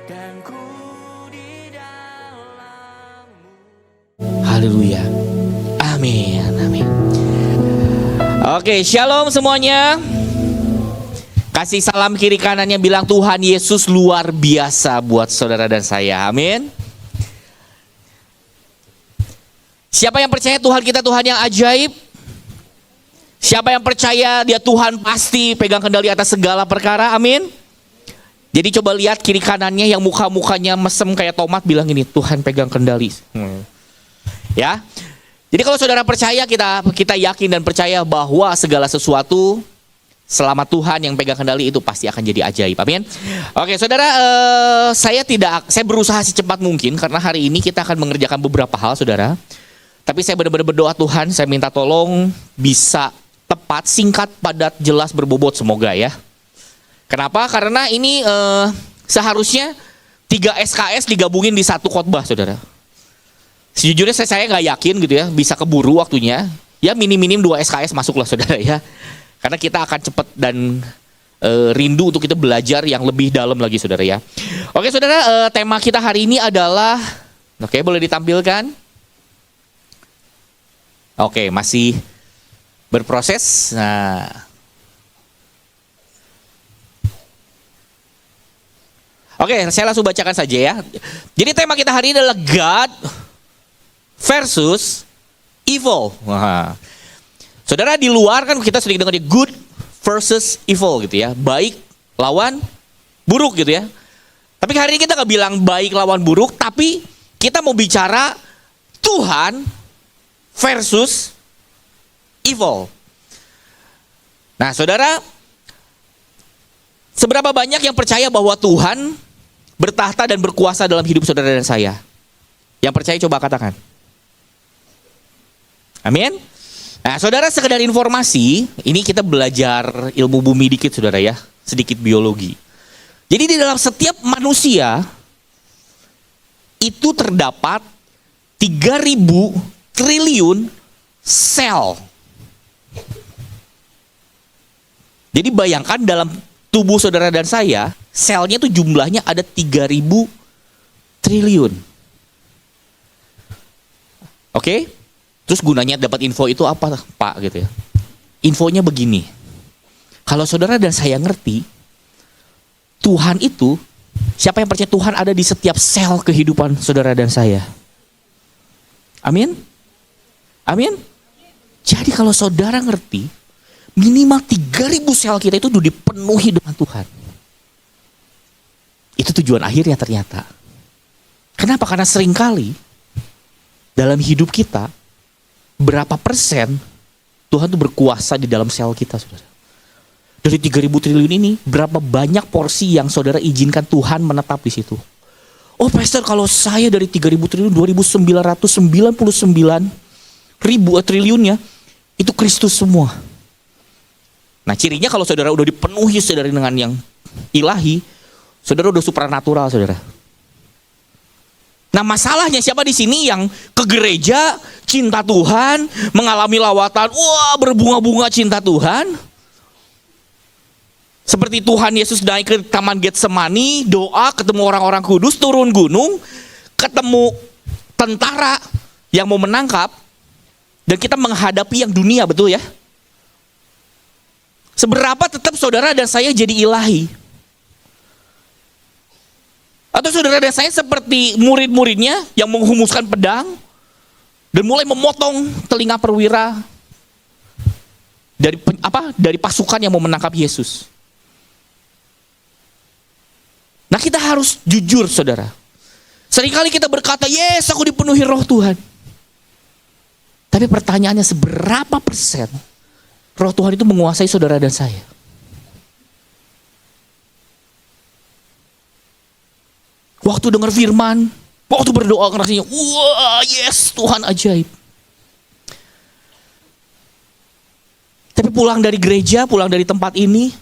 dan ku di dalammu. Haleluya. Amin, amin. Oke, shalom semuanya. Kasih salam kiri kanannya, bilang Tuhan Yesus luar biasa buat saudara dan saya. Amin. Siapa yang percaya Tuhan kita Tuhan yang ajaib? Siapa yang percaya dia Tuhan pasti pegang kendali atas segala perkara? Amin. Jadi coba lihat kiri kanannya yang muka-mukanya mesem kayak tomat, bilang ini, Tuhan pegang kendali. Ya. Jadi kalau saudara percaya, kita yakin dan percaya bahwa segala sesuatu selama Tuhan yang pegang kendali itu pasti akan jadi ajaib. Amin. Oke, saudara, saya berusaha secepat mungkin karena hari ini kita akan mengerjakan beberapa hal, saudara. Tapi saya benar-benar berdoa Tuhan, saya minta tolong bisa tepat, singkat, padat, jelas, berbobot semoga ya. Kenapa? Karena ini seharusnya 3 SKS digabungin di satu khotbah, saudara. Sejujurnya saya nggak yakin gitu ya, bisa keburu waktunya. Ya minim-minim 2 SKS masuklah, saudara ya. Karena kita akan cepat dan rindu untuk kita belajar yang lebih dalam lagi, saudara ya. Oke, saudara, tema kita hari ini adalah, oke, boleh ditampilkan? Oke, masih berproses. Nah. Oke, saya langsung bacakan saja ya. Jadi tema kita hari ini adalah God versus evil. Wah. Saudara, di luar kan kita sering dengar good versus evil gitu ya. Baik lawan buruk gitu ya. Tapi hari ini kita nggak bilang baik lawan buruk, tapi kita mau bicara Tuhan versus evil. Nah, saudara, seberapa banyak yang percaya bahwa Tuhan bertahta dan berkuasa dalam hidup saudara dan saya? Yang percaya coba katakan. Amin. Nah, saudara, sekedar informasi, ini kita belajar ilmu bumi dikit, saudara ya, sedikit biologi. Jadi di dalam setiap manusia itu terdapat 3.000 triliun sel. Jadi bayangkan dalam tubuh saudara dan saya, selnya itu jumlahnya ada 3.000 triliun. Oke? Terus gunanya dapat info itu apa, Pak, gitu ya? Infonya begini. Kalau saudara dan saya ngerti, Tuhan itu, siapa yang percaya Tuhan ada di setiap sel kehidupan saudara dan saya? Amin? Amin? Jadi kalau saudara ngerti, minimal 3.000 sel kita itu udah dipenuhi dengan Tuhan. Itu tujuan akhirnya ternyata. Kenapa? Karena seringkali dalam hidup kita, berapa persen Tuhan itu berkuasa di dalam sel kita, saudara. Dari 3.000 triliun ini, berapa banyak porsi yang saudara izinkan Tuhan menetap di situ? Oh, pastor, kalau saya dari 3.000 triliun, 2.999 triliunnya, itu Kristus semua. Nah, cirinya kalau saudara udah dipenuhi saudara dengan yang ilahi, saudara udah supranatural, saudara. Nah, masalahnya siapa di sini yang ke gereja, cinta Tuhan, mengalami lawatan, wah, berbunga-bunga cinta Tuhan. Seperti Tuhan Yesus naik ke Taman Getsemani, doa, ketemu orang-orang kudus, turun gunung, ketemu tentara yang mau menangkap, dan kita menghadapi yang dunia, betul ya? Seberapa tetap saudara dan saya jadi ilahi? Atau saudara dan saya seperti murid-muridnya yang menghumuskan pedang dan mulai memotong telinga perwira dari pasukan yang mau menangkap Yesus. Nah, kita harus jujur, saudara. Seringkali kita berkata, yes, aku dipenuhi roh Tuhan. Tapi pertanyaannya, seberapa persen roh Tuhan itu menguasai saudara dan saya? Waktu dengar firman, waktu berdoa rasanya, wah, yes, Tuhan ajaib. Tapi pulang dari gereja, pulang dari tempat ini,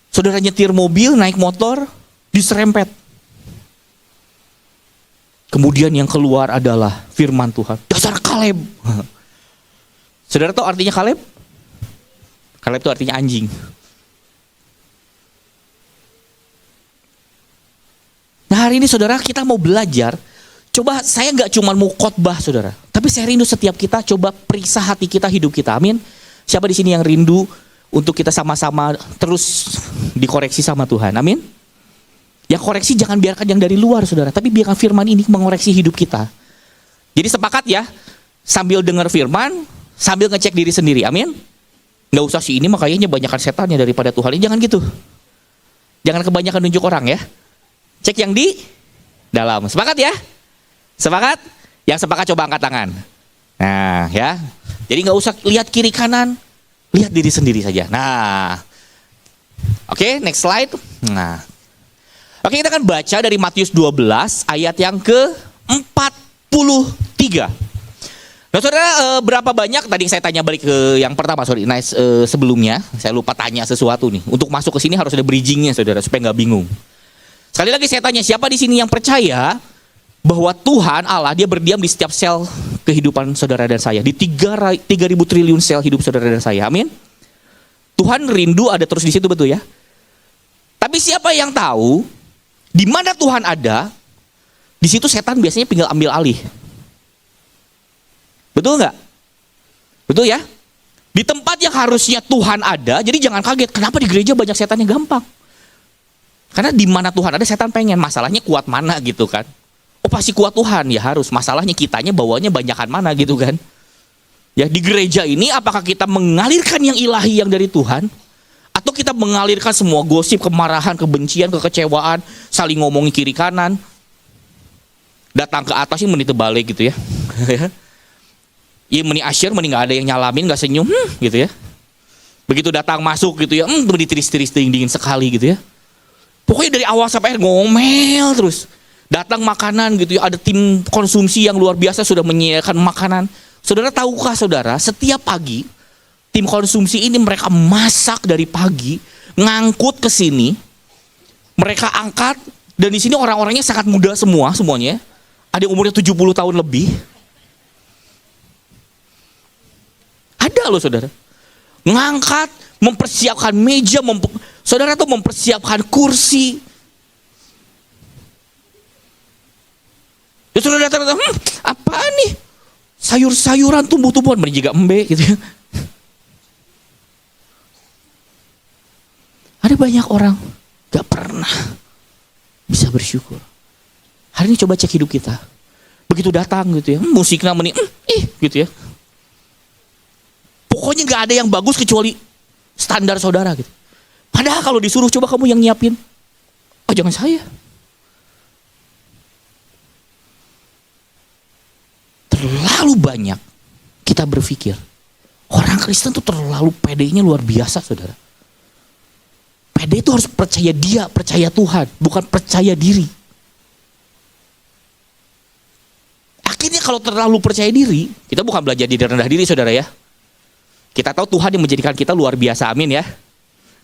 saudara nyetir mobil, naik motor, diserempet. Kemudian yang keluar adalah firman Tuhan. Dasar Kaleb. Saudara tahu artinya Kaleb? Kaleb itu artinya anjing. Nah hari ini saudara kita mau belajar. Coba saya nggak cuma mau khotbah saudara, tapi saya rindu setiap kita coba periksa hati kita, hidup kita. Amin. Siapa di sini yang rindu untuk kita sama-sama terus dikoreksi sama Tuhan? Amin. Yang koreksi jangan biarkan yang dari luar saudara, tapi biarkan firman ini mengoreksi hidup kita. Jadi sepakat ya, sambil dengar firman, sambil ngecek diri sendiri. Amin. Nggak usah si ini mah kayaknya banyakan setannya daripada Tuhan. Jangan gitu. Jangan kebanyakan nunjuk orang ya. Cek yang di dalam. Sepakat ya? Sepakat? Yang sepakat coba angkat tangan. Nah ya. Jadi nggak usah lihat kiri kanan, lihat diri sendiri saja. Nah, oke, next slide. Nah, oke, kita akan baca dari Matius 12 ayat yang ke-43. Nah saudara, berapa banyak tadi saya tanya balik ke yang pertama, sebelumnya saya lupa tanya sesuatu nih. Untuk masuk ke sini harus ada bridgingnya saudara supaya nggak bingung. Sekali lagi saya tanya, siapa di sini yang percaya bahwa Tuhan Allah dia berdiam di setiap sel kehidupan saudara dan saya, di 3.000 triliun sel hidup saudara dan saya. Amin. Tuhan rindu ada terus di situ, betul ya? Tapi siapa yang tahu di mana Tuhan ada, di situ setan biasanya tinggal ambil alih. Betul nggak? Betul ya? Di tempat yang harusnya Tuhan ada, jadi jangan kaget kenapa di gereja banyak setan yang gampang. Karena di mana Tuhan ada setan pengen, masalahnya kuat mana gitu kan. Oh pasti kuat Tuhan, ya harus. Masalahnya kitanya bawanya banyakan mana gitu kan. Ya di gereja ini apakah kita mengalirkan yang ilahi yang dari Tuhan, atau kita mengalirkan semua gosip, kemarahan, kebencian, kekecewaan, saling ngomongin kiri kanan, datang ke atas ini meni terbalik gitu ya. Iya meni asyir, meni nggak ada yang nyalamin, nggak senyum, gitu ya. Begitu datang masuk gitu ya, meni tiris-tiris dingin sekali gitu ya. Pokoknya dari awal sampai akhir ngomel terus. Datang makanan gitu ya, ada tim konsumsi yang luar biasa sudah menyediakan makanan. Saudara tahukah saudara, setiap pagi tim konsumsi ini mereka masak dari pagi, ngangkut ke sini, mereka angkat, dan di sini orang-orangnya sangat muda semuanya. Ada yang umurnya 70 tahun lebih. Ada loh saudara. Ngangkat, mempersiapkan meja, saudara tuh mempersiapkan kursi. Ya saudara datang, apa nih? Sayur-sayuran, tumbuh-tumbuhan, mending juga embe gitu ya. Ada banyak orang gak pernah bisa bersyukur. Hari ini coba cek hidup kita. Begitu datang gitu ya, musiknya gitu ya. Pokoknya gak ada yang bagus kecuali standar saudara gitu. Padahal kalau disuruh coba kamu yang nyiapin. Oh jangan saya. Terlalu banyak kita berpikir orang Kristen tuh terlalu pedenya luar biasa saudara. Pede itu harus percaya dia, percaya Tuhan, bukan percaya diri. Akhirnya kalau terlalu percaya diri, kita bukan belajar diri rendah diri saudara ya. Kita tahu Tuhan yang menjadikan kita luar biasa, amin ya.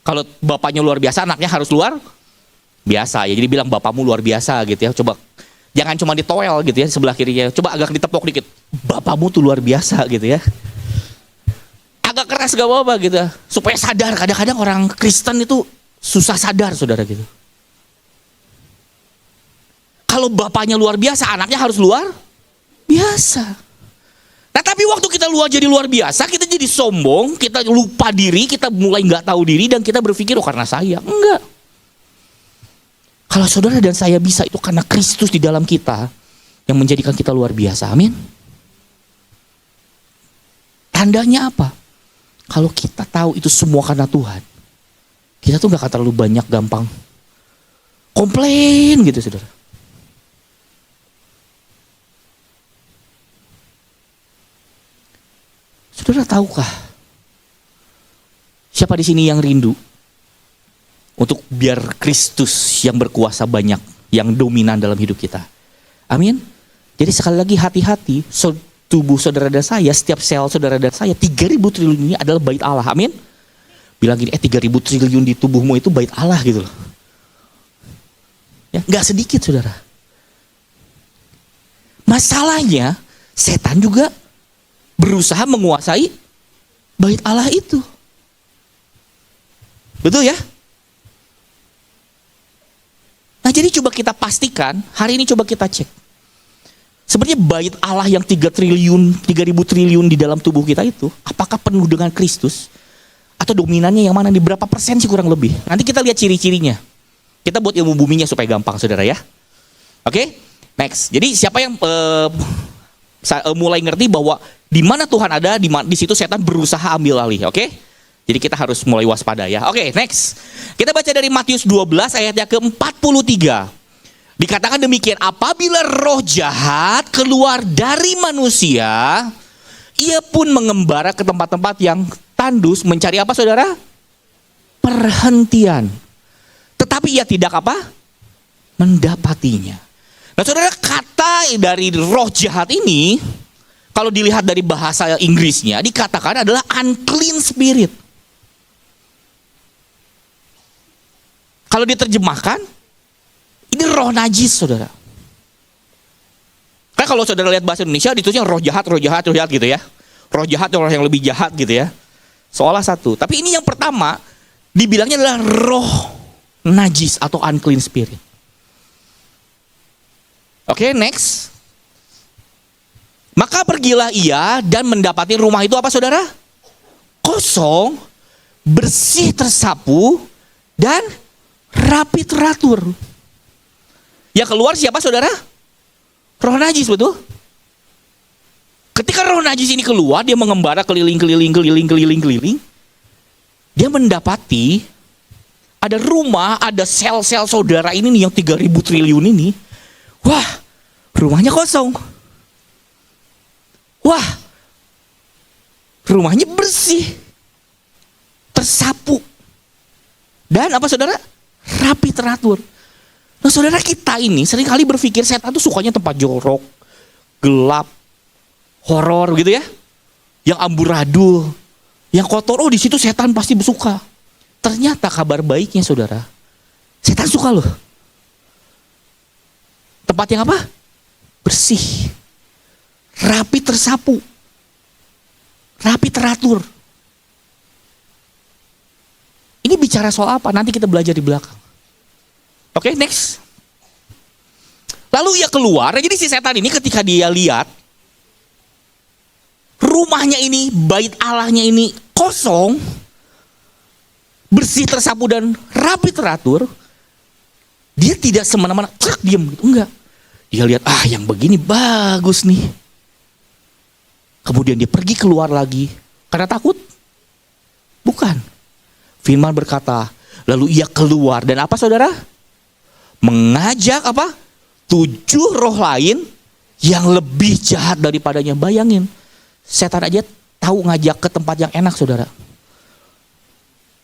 Kalau bapaknya luar biasa, anaknya harus luar biasa ya. Jadi bilang bapakmu luar biasa gitu ya. Coba jangan cuma ditoel gitu ya sebelah kirinya. Coba agak ditepok dikit. Bapakmu tuh luar biasa gitu ya. Agak keras gak apa-apa gitu. Supaya sadar. Kadang-kadang orang Kristen itu susah sadar saudara gitu. Kalau bapaknya luar biasa, anaknya harus luar biasa. Nah tapi waktu kita jadi luar biasa, kita jadi sombong, kita lupa diri, kita mulai gak tahu diri, dan kita berpikir oh karena saya. Enggak. Kalau saudara dan saya bisa itu karena Kristus di dalam kita yang menjadikan kita luar biasa. Amin. Tandanya apa? Kalau kita tahu itu semua karena Tuhan, kita tuh gak akan terlalu banyak gampang komplain gitu saudara. Saudara tahukah siapa di sini yang rindu untuk biar Kristus yang berkuasa banyak, yang dominan dalam hidup kita? Amin. Jadi sekali lagi hati-hati, tubuh saudara dan saya, setiap sel saudara dan saya, 3.000 triliun ini adalah bait Allah. Amin. Bilang gini, 3.000 triliun di tubuhmu itu bait Allah gitu loh. Ya, gak sedikit saudara. Masalahnya, setan juga berusaha menguasai bait Allah itu. Betul ya? Nah jadi coba kita pastikan, hari ini coba kita cek. Sebenarnya bait Allah yang 3 triliun, 3.000 triliun di dalam tubuh kita itu, apakah penuh dengan Kristus? Atau dominannya yang mana? Di berapa persen sih kurang lebih? Nanti kita lihat ciri-cirinya. Kita buat ilmu buminya supaya gampang saudara ya. Oke, next. Jadi siapa yang mulai ngerti bahwa di mana Tuhan ada, di situ setan berusaha ambil alih. Oke? Jadi kita harus mulai waspada ya. Oke, next. Kita baca dari Matius 12 ayatnya ke-43. Dikatakan demikian, apabila roh jahat keluar dari manusia, ia pun mengembara ke tempat-tempat yang tandus mencari apa saudara? Perhentian. Tetapi ia tidak apa? Mendapatinya. Nah saudara, kata dari roh jahat ini, kalau dilihat dari bahasa Inggrisnya, dikatakan adalah unclean spirit. Kalau diterjemahkan, ini roh najis saudara. Kan kalau saudara lihat bahasa Indonesia ditulisnya roh jahat gitu ya. Roh jahat orang yang lebih jahat gitu ya. Seolah satu. Tapi ini yang pertama dibilangnya adalah roh najis atau unclean spirit. Oke, next. Maka pergilah ia dan mendapati rumah itu apa saudara? Kosong, bersih tersapu, dan rapi teratur. Yang keluar siapa saudara? Roh najis, betul? Ketika roh najis ini keluar, dia mengembara keliling. Dia mendapati ada rumah, ada sel-sel saudara ini nih yang 3.000 triliun ini. Wah, rumahnya kosong. Wah, rumahnya bersih, tersapu. Dan apa saudara? Rapi teratur. Nah saudara, kita ini seringkali berpikir setan itu sukanya tempat jorok, gelap, horor gitu ya. Yang amburadul, yang kotor, oh di situ setan pasti bersuka. Ternyata kabar baiknya saudara, setan suka loh. Tempat yang apa? Bersih, rapi tersapu, rapi teratur. Ini bicara soal apa? Nanti kita belajar di belakang. Oke, next. Lalu ia keluar, jadi si setan ini ketika dia lihat rumahnya ini, bait Allahnya ini kosong, bersih tersapu dan rapi teratur, dia tidak semena-mena diam gitu, enggak. Dia lihat, yang begini bagus nih. Kemudian dia pergi keluar lagi karena takut? Bukan. Firman berkata, lalu ia keluar dan apa saudara? Mengajak apa? 7 roh lain yang lebih jahat daripadanya. Bayangin, setan aja tahu ngajak ke tempat yang enak saudara.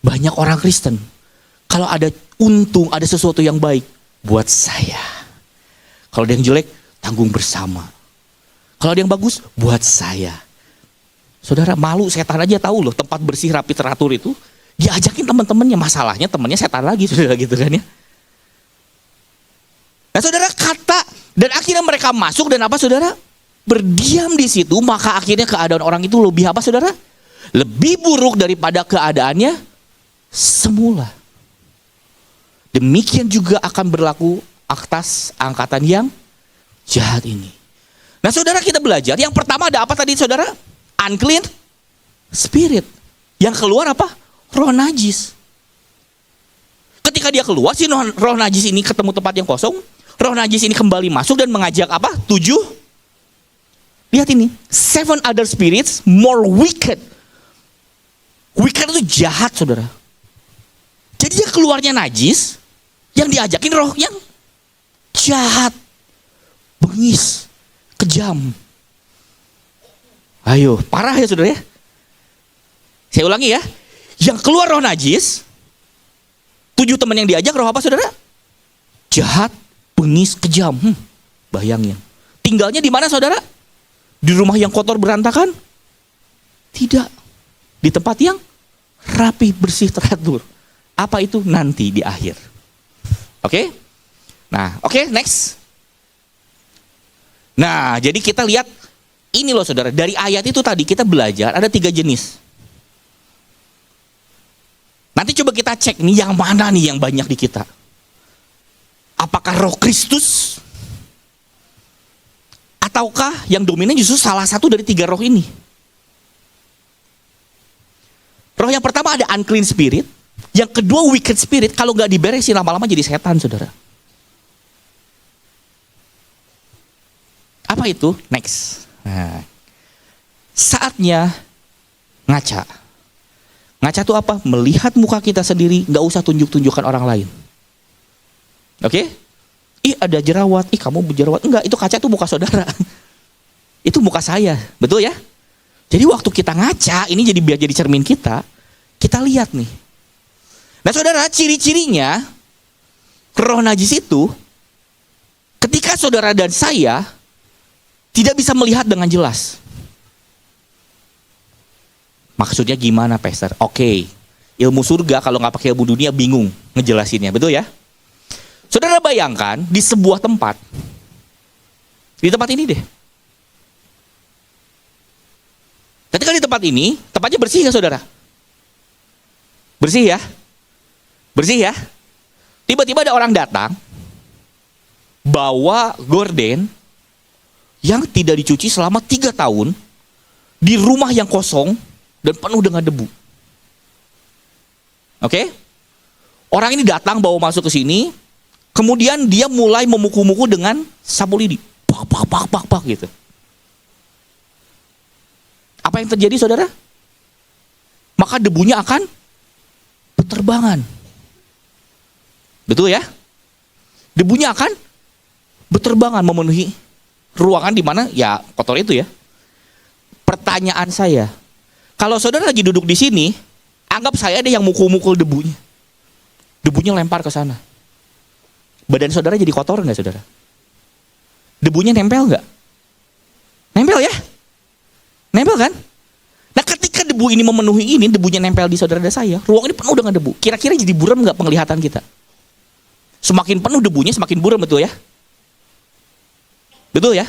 Banyak orang Kristen, kalau ada untung, ada sesuatu yang baik, buat saya. Kalau ada yang jelek, tanggung bersama. Kalau ada yang bagus, buat saya. Saudara, malu, setan aja tahu loh tempat bersih rapi teratur itu. Diajakin teman-temannya, masalahnya temannya setan lagi saudara gitu kan ya. Nah saudara, kata dan akhirnya mereka masuk dan apa saudara? Berdiam di situ, maka akhirnya keadaan orang itu lebih apa saudara? Lebih buruk daripada keadaannya semula. Demikian juga akan berlaku atas angkatan yang jahat ini. Nah saudara, kita belajar yang pertama ada apa tadi saudara? Unclean spirit. Yang keluar apa? Roh najis. Ketika dia keluar, si roh najis ini ketemu tempat yang kosong. Roh najis ini kembali masuk dan mengajak apa? 7. Lihat ini. 7 other spirits more wicked. Wicked itu jahat saudara. Jadi dia keluarnya najis. Yang diajakin roh yang jahat. Bengis. Kejam. Ayo, parah ya saudara ya. Saya ulangi ya. Yang keluar roh najis. 7 teman yang diajak roh apa saudara? Jahat. Bengis, kejam. Bayangin. Tinggalnya di mana saudara? Di rumah yang kotor berantakan? Tidak. Di tempat yang rapi, bersih, teratur. Apa itu? Nanti di akhir. Oke? Nah, oke, next. Nah, jadi kita lihat ini loh saudara. Dari ayat itu tadi kita belajar ada 3 jenis. Nanti coba kita cek nih yang mana nih yang banyak di kita. Apakah roh Kristus? Ataukah yang dominan justru salah satu dari 3 roh ini? Roh yang pertama ada unclean spirit. Yang kedua wicked spirit. Kalau nggak diberesin lama-lama jadi setan, saudara. Apa itu? Next. Nah, saatnya ngaca. Ngaca itu apa? Melihat muka kita sendiri, nggak usah tunjuk-tunjukkan orang lain. Oke? Ih, ada jerawat. Ih, kamu berjerawat. Enggak, itu kaca tuh muka saudara. Itu muka saya. Betul ya? Jadi waktu kita ngaca, ini jadi biar jadi cermin kita lihat nih. Nah, saudara, ciri-cirinya roh najis itu ketika saudara dan saya tidak bisa melihat dengan jelas. Maksudnya gimana, Pastor? Oke, ilmu surga kalau nggak pakai ilmu dunia bingung ngejelasinnya, betul ya? Saudara bayangkan di sebuah tempat, di tempat ini deh. Ketika di tempat ini, tempatnya bersih ya saudara? Bersih ya? Bersih ya? Tiba-tiba ada orang datang, bawa gorden yang tidak dicuci selama 3 tahun, di rumah yang kosong, dan penuh dengan debu. Oke? Orang ini datang bawa masuk ke sini, kemudian dia mulai memukul-mukul dengan sapu lidi. Pak gitu. Apa yang terjadi saudara? Maka debunya akan berterbangan. Betul ya? Debunya akan berterbangan memenuhi ruangan di mana ya kotor itu ya. Pertanyaan saya, kalau saudara lagi duduk di sini, anggap saya ada yang mukul-mukul debunya. Debunya lempar ke sana. Badan saudara jadi kotor nggak saudara? Debunya nempel nggak? Nempel ya? Nempel kan? Nah ketika debu ini memenuhi ini, debunya nempel di saudara dan saya, ruang ini penuh dengan debu. Kira-kira jadi buram nggak penglihatan kita? Semakin penuh debunya, semakin buram, betul ya? Betul ya?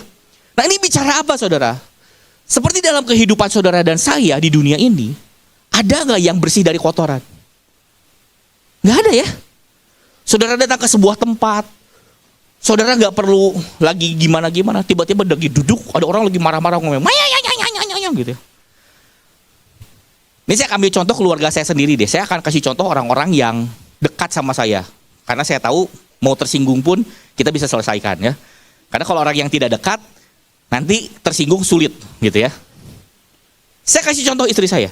Nah ini bicara apa saudara? Seperti dalam kehidupan saudara dan saya di dunia ini, ada nggak yang bersih dari kotoran? Nggak ada ya? Saudara datang ke sebuah tempat, saudara nggak perlu lagi gimana-gimana, tiba-tiba lagi duduk, ada orang lagi marah-marah ngomong, gitu ya. Ini saya ambil contoh keluarga saya sendiri deh. Saya akan kasih contoh orang-orang yang dekat sama saya, karena saya tahu mau tersinggung pun kita bisa selesaikan ya. Karena kalau orang yang tidak dekat, nanti tersinggung sulit gitu ya. Saya kasih contoh istri saya.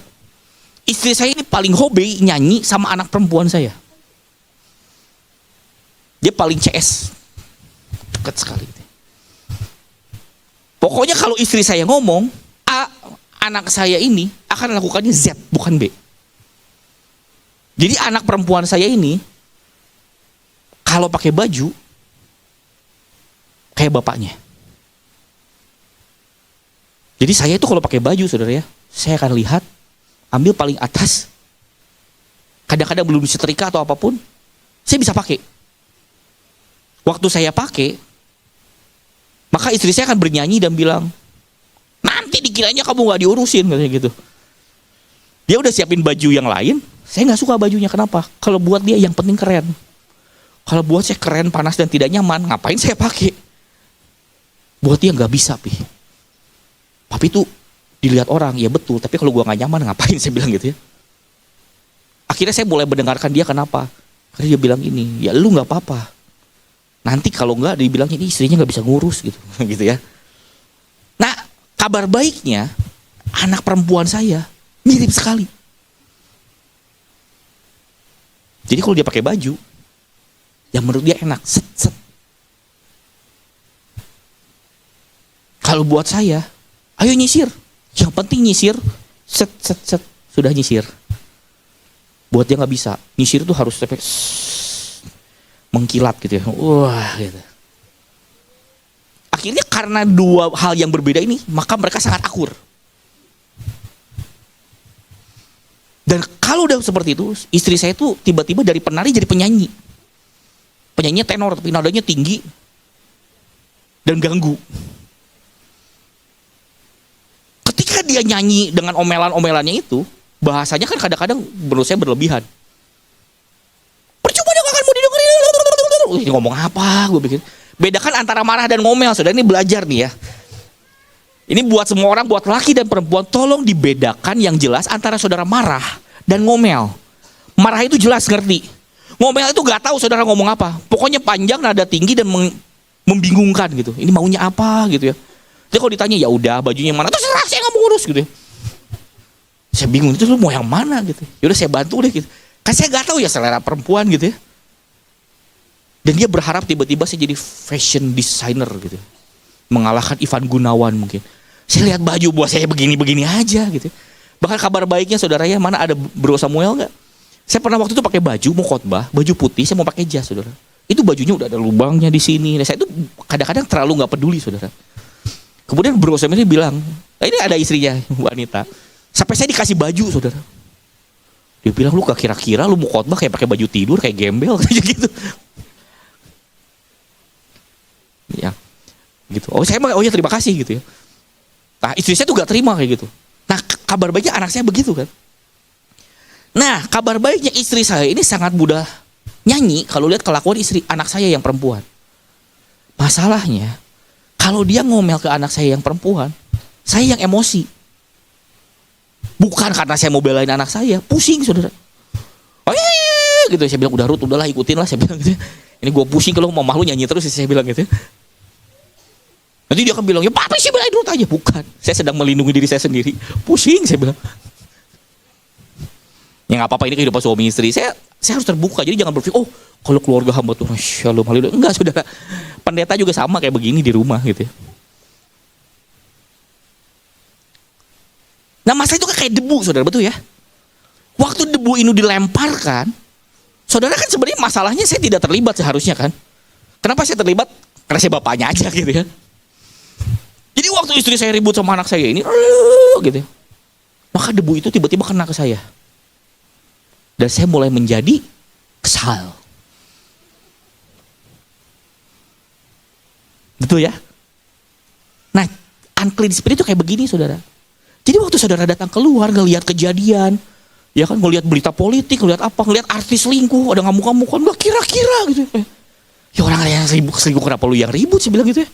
Istri saya ini paling hobi nyanyi sama anak perempuan saya. Dia paling CS. Dekat sekali. Pokoknya kalau istri saya ngomong, A, anak saya ini akan lakukannya Z, bukan B. Jadi anak perempuan saya ini, kalau pakai baju, kayak bapaknya. Jadi saya itu kalau pakai baju saudara ya, saya akan lihat, ambil paling atas, kadang-kadang belum disetrika atau apapun, saya bisa pakai. Waktu saya pakai, maka istri saya akan bernyanyi dan bilang, nanti dikiranya kamu gak diurusin, katanya gitu. Dia udah siapin baju yang lain, saya gak suka bajunya, kenapa? Kalau buat dia yang penting keren. Kalau buat saya keren, panas dan tidak nyaman, ngapain saya pakai? Buat dia gak bisa, Tapi itu dilihat orang, ya betul, tapi kalau gua gak nyaman, ngapain saya bilang gitu ya. Akhirnya saya mulai mendengarkan dia, kenapa? Karena dia bilang ini, ya lu gak apa-apa. Nanti kalau enggak dibilang ini istrinya nggak bisa ngurus gitu, gitu ya. Nah, kabar baiknya anak perempuan saya mirip sekali. Jadi kalau dia pakai baju, yang menurut dia enak, set. Kalau buat saya, ayo nyisir. Yang penting nyisir, set, sudah nyisir. Buat dia nggak bisa, nyisir itu harus sampai mengkilat gitu ya. Wah gitu. Akhirnya karena dua hal yang berbeda ini, maka mereka sangat akur. Dan kalau udah seperti itu, istri saya tuh tiba-tiba dari penari jadi penyanyi. Penyanyinya tenor tapi nadanya tinggi dan ganggu. Ketika dia nyanyi dengan omelan-omelannya itu, bahasanya kan kadang-kadang menurut saya berlebihan. Percuma dia akan mau didengerin. Ini ngomong apa? Gue pikir. Bedakan antara marah dan ngomel, saudara. Ini belajar nih ya. Ini buat semua orang, buat laki dan perempuan, tolong dibedakan yang jelas antara saudara marah dan ngomel. Marah itu jelas ngerti. Ngomel itu gak tahu saudara ngomong apa. Pokoknya panjang, nada tinggi dan membingungkan gitu. Ini maunya apa gitu ya. Jadi kalau ditanya ya udah bajunya mana, terserah saya nggak mau ngurus gitu ya. Saya bingung itu lu mau yang mana gitu. Ya udah saya bantu deh gitu. Kan saya gak tahu ya selera perempuan gitu ya. Dan dia berharap tiba-tiba saya jadi fashion designer gitu. Mengalahkan Ivan Gunawan mungkin. Saya lihat baju buat saya begini-begini aja gitu. Bahkan kabar baiknya saudara ya, mana ada Bro Samuel nggak? Saya pernah waktu itu pakai baju mau khotbah, baju putih, saya mau pakai jas saudara. Itu bajunya udah ada lubangnya di sini. Nah, saya itu kadang-kadang terlalu nggak peduli saudara. Kemudian Bro Samuel bilang, nah ini ada istrinya wanita. Sampai saya dikasih baju saudara. Dia bilang lu gak kira-kira lu mau khotbah kayak pakai baju tidur kayak gembel kayak gitu. Ya, gitu. Oh ya terima kasih gitu ya. Nah istri saya tuh gak terima kayak gitu. Nah kabar baiknya anak saya begitu kan. Nah kabar baiknya istri saya ini sangat mudah nyanyi kalau lihat kelakuan istri anak saya yang perempuan. Masalahnya kalau dia ngomel ke anak saya yang perempuan, saya yang emosi. Bukan karena saya mau belain anak saya, pusing saudara. Oh iya, gitu saya bilang udah Ruth udahlah ikutin lah saya bilang gitu. Ini gue pusing kalau mau malu nyanyi terus saya bilang gitu. Nanti dia akan bilang, ya papi sih belain Ruth aja. Bukan, saya sedang melindungi diri saya sendiri. Pusing saya bilang. Ya gak apa-apa, ini kehidupan suami istri. Saya harus terbuka, jadi jangan berpikir, oh kalau keluarga hamba tuh shalom haleluya. Enggak saudara, pendeta juga sama kayak begini di rumah gitu ya. Nah masalah itu kan kayak debu saudara, betul ya. Waktu debu ini dilemparkan, saudara kan sebenarnya masalahnya saya tidak terlibat seharusnya kan. Kenapa saya terlibat? Karena saya bapaknya aja gitu ya. Jadi waktu istri saya ribut sama anak saya ini, gitu ya, maka debu itu tiba-tiba kena ke saya. Dan saya mulai menjadi kesal. Betul ya? Nah, unclean spirit itu kayak begini saudara. Jadi waktu saudara datang keluar, ngelihat kejadian, ya kan, ngelihat berita politik, ngelihat apa, ngelihat artis selingkuh, ada ngamuk-ngamukan, gak kira-kira gitu ya. Ya orang yang selingkuh kenapa lu yang ribut, saya bilang gitu ya.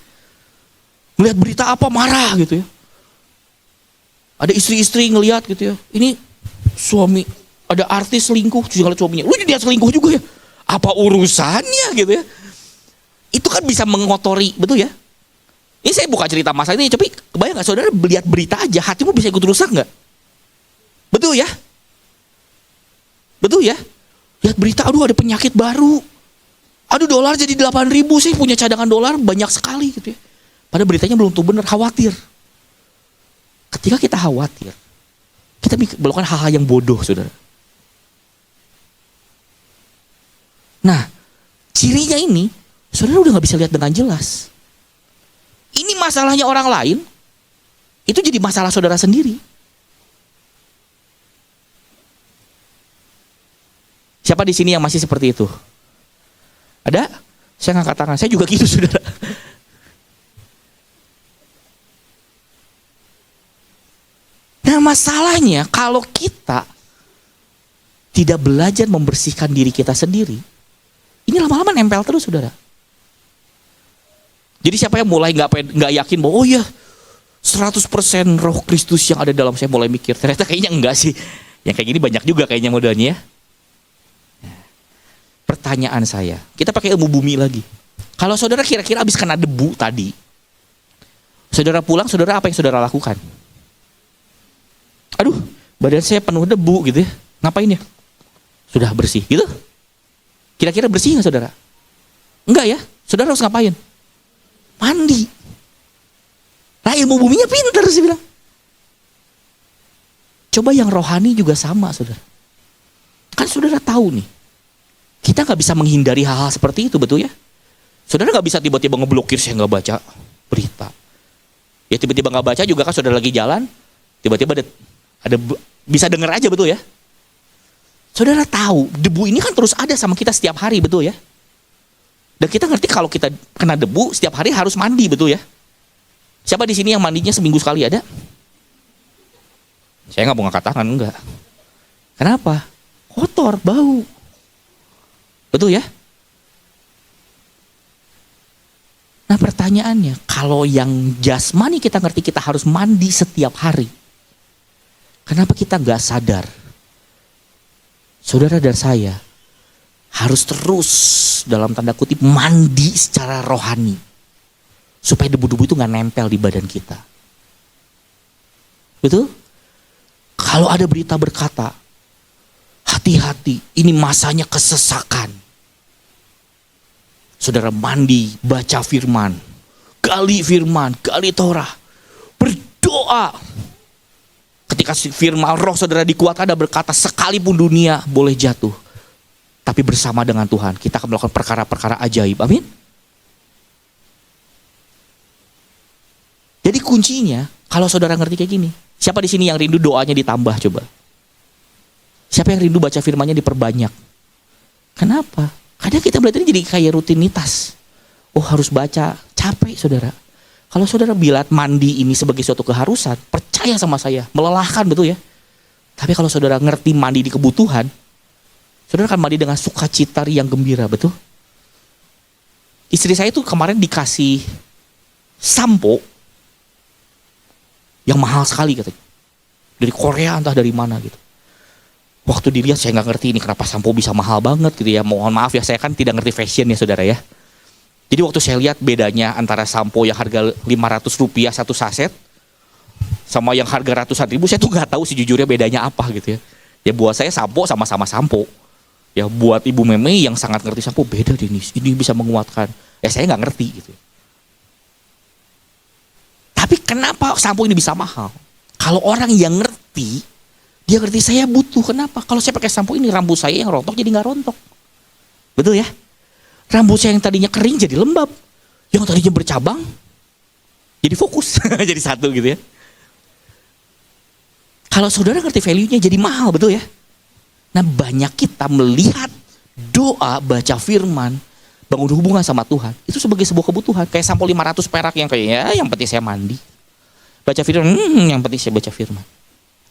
Ngelihat berita apa, marah gitu ya. Ada istri-istri ngelihat gitu ya, ini suami, ada artis selingkuh, juga suaminya, lu dia selingkuh juga ya. Apa urusannya gitu ya. Itu kan bisa mengotori, betul ya. Ini saya buka cerita masalah ini, tapi kebayang gak saudara lihat berita aja, hatimu bisa ikut rusak gak? Betul ya? Betul ya? Lihat berita, aduh ada penyakit baru. Aduh dolar jadi 8.000 sih, punya cadangan dolar banyak sekali gitu ya. Padahal beritanya belum tuh benar, khawatir. Ketika kita khawatir, kita melakukan hal-hal yang bodoh saudara. Nah, cirinya ini, saudara udah gak bisa lihat dengan jelas. Ini masalahnya orang lain, itu jadi masalah saudara sendiri. Siapa di sini yang masih seperti itu? Ada? Saya ngangkat tangan, saya juga gitu saudara. Nah masalahnya kalau kita tidak belajar membersihkan diri kita sendiri, ini lama-lama nempel terus saudara. Jadi siapa yang mulai nggak yakin bahwa oh ya 100% roh Kristus yang ada dalam saya, mulai mikir ternyata kayaknya enggak sih. Yang kayak gini banyak juga kayaknya modelnya ya. Pertanyaan saya, kita pakai ilmu bumi lagi. Kalau saudara kira-kira habis kena debu tadi, saudara pulang, saudara apa yang saudara lakukan? Aduh, badan saya penuh debu gitu ya. Ngapain ya? Sudah bersih gitu? Kira-kira bersih nggak saudara? Enggak ya? Saudara harus ngapain? Mandi. Nah ilmu buminya pintar sih bilang. Coba yang rohani juga sama saudara. Kan saudara tahu nih, kita gak bisa menghindari hal-hal seperti itu, betul ya? Saudara gak bisa tiba-tiba ngeblokir, saya gak baca berita. Ya tiba-tiba gak baca juga kan saudara lagi jalan, tiba-tiba ada bisa denger aja, betul ya? Saudara tahu, debu ini kan terus ada sama kita setiap hari, betul ya? Dan kita ngerti kalau kita kena debu setiap hari harus mandi, betul ya? Siapa di sini yang mandinya seminggu sekali, ada? Saya nggak mau ngangkat tangan, enggak. Kenapa? Kotor, bau. Betul ya? Nah pertanyaannya, kalau yang jasmani kita ngerti kita harus mandi setiap hari. Kenapa kita nggak sadar? Saudara dan saya harus terus dalam tanda kutip mandi secara rohani. Supaya debu-debu itu nggak nempel di badan kita. Betul? Kalau ada berita berkata, hati-hati, ini masanya kesesakan. Saudara mandi, baca firman, gali Torah, berdoa. Ketika firman roh saudara dikuatkan dan berkata, sekalipun dunia boleh jatuh, tapi bersama dengan Tuhan, kita akan melakukan perkara-perkara ajaib. Amin. Jadi kuncinya, kalau saudara ngerti kayak gini, siapa di sini yang rindu doanya ditambah coba? Siapa yang rindu baca firmannya diperbanyak? Kenapa? Kadang kita belajar jadi kayak rutinitas. Oh harus baca, capek saudara. Kalau saudara bilang mandi ini sebagai suatu keharusan, percaya sama saya, melelahkan betul ya. Tapi kalau saudara ngerti mandi di kebutuhan, saudara akan mandi dengan sukacita yang gembira, betul? Istri saya itu kemarin dikasih sampo yang mahal sekali katanya. Dari Korea entah dari mana gitu. Waktu dilihat saya nggak ngerti ini kenapa sampo bisa mahal banget gitu ya. Mohon maaf ya, saya kan tidak ngerti fashion ya saudara ya. Jadi waktu saya lihat bedanya antara sampo yang harga Rp500 satu saset sama yang harga ratusan ribu, saya tuh nggak tahu sejujurnya bedanya apa gitu ya. Ya buat saya sampo sama-sama sampo. Ya buat ibu meme yang sangat ngerti sampo, beda deh ini bisa menguatkan. Ya saya nggak ngerti gitu. Tapi kenapa sampo ini bisa mahal? Kalau orang yang ngerti, dia ngerti saya butuh. Kenapa? Kalau saya pakai sampo ini, rambut saya yang rontok jadi nggak rontok. Betul ya? Rambut saya yang tadinya kering jadi lembab. Yang tadinya bercabang jadi fokus. Jadi satu gitu ya. Kalau saudara ngerti value-nya jadi mahal, betul ya? Nah banyak kita melihat doa, baca firman, bangun hubungan sama Tuhan, itu sebagai sebuah kebutuhan. Kayak sampo 500 perak yang kayak ya yang penting saya mandi. Baca firman, yang penting saya baca firman.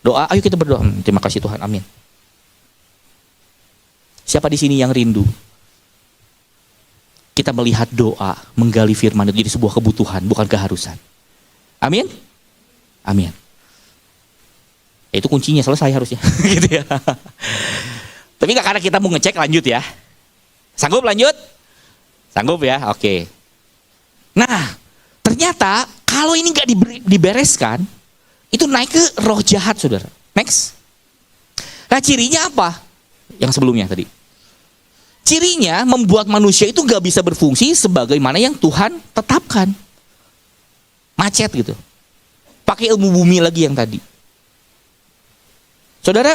Doa, ayo kita berdoa. Terima kasih Tuhan, amin. Siapa di sini yang rindu? Kita melihat doa, menggali firman itu jadi sebuah kebutuhan, bukan keharusan. Amin? Amin. Itu kuncinya, selesai harusnya. Gitu ya. Tapi nggak karena kita mau ngecek, lanjut ya. Sanggup lanjut? Sanggup ya, oke. Nah, ternyata kalau ini nggak dibereskan, itu naik ke roh jahat saudara. Next. Nah cirinya apa? Yang sebelumnya tadi. Cirinya membuat manusia itu gak bisa berfungsi sebagaimana yang Tuhan tetapkan. Macet gitu. Pakai ilmu bumi lagi yang tadi. Saudara,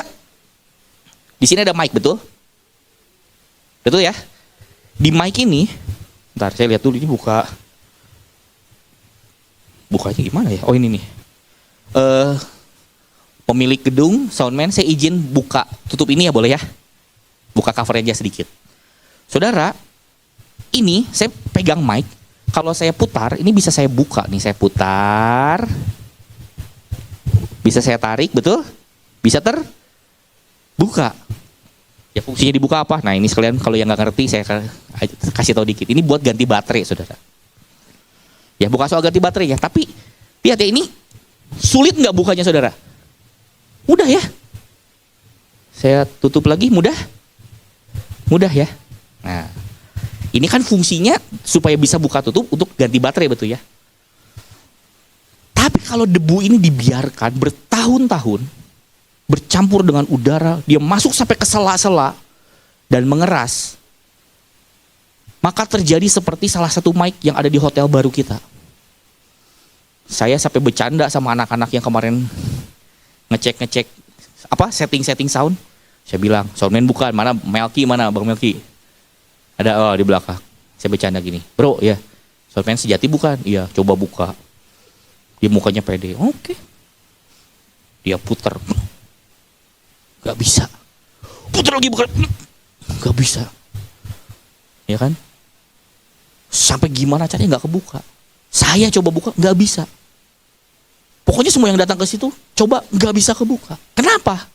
di sini ada mic, betul? Betul ya? Di mic ini, ntar saya lihat dulu ini bukanya gimana ya? Oh ini nih. Pemilik gedung, soundman, saya izin buka tutup ini ya, boleh ya? Buka cover aja sedikit. Saudara, ini saya pegang mic. Kalau saya putar, ini bisa saya buka nih. Saya putar, bisa saya tarik, betul? Bisa terbuka. Ya fungsinya dibuka apa? Nah ini sekalian kalau yang nggak ngerti saya kasih tahu dikit. Ini buat ganti baterai, saudara. Ya bukan soal ganti baterai ya, tapi lihat ya ini. Sulit nggak bukanya saudara? Mudah ya? Saya tutup lagi, mudah? Mudah ya? Nah, ini kan fungsinya supaya bisa buka tutup untuk ganti baterai, betul ya? Tapi kalau debu ini dibiarkan bertahun-tahun, bercampur dengan udara, dia masuk sampai ke sela-sela dan mengeras, maka terjadi seperti salah satu mic yang ada di hotel baru kita. Saya sampai bercanda sama anak-anak yang kemarin ngecek apa setting sound. Saya bilang, soundman bukan, mana Melki, mana Bang Melki? Ada di belakang. Saya bercanda gini, bro ya, soundman sejati bukan? Iya, coba buka. Dia mukanya pede, oke. Dia puter, gak bisa. Puter lagi bukan, gak bisa. Ya kan? Sampai gimana caranya gak kebuka. Saya coba buka, nggak bisa. Pokoknya semua yang datang ke situ, coba nggak bisa kebuka. Kenapa?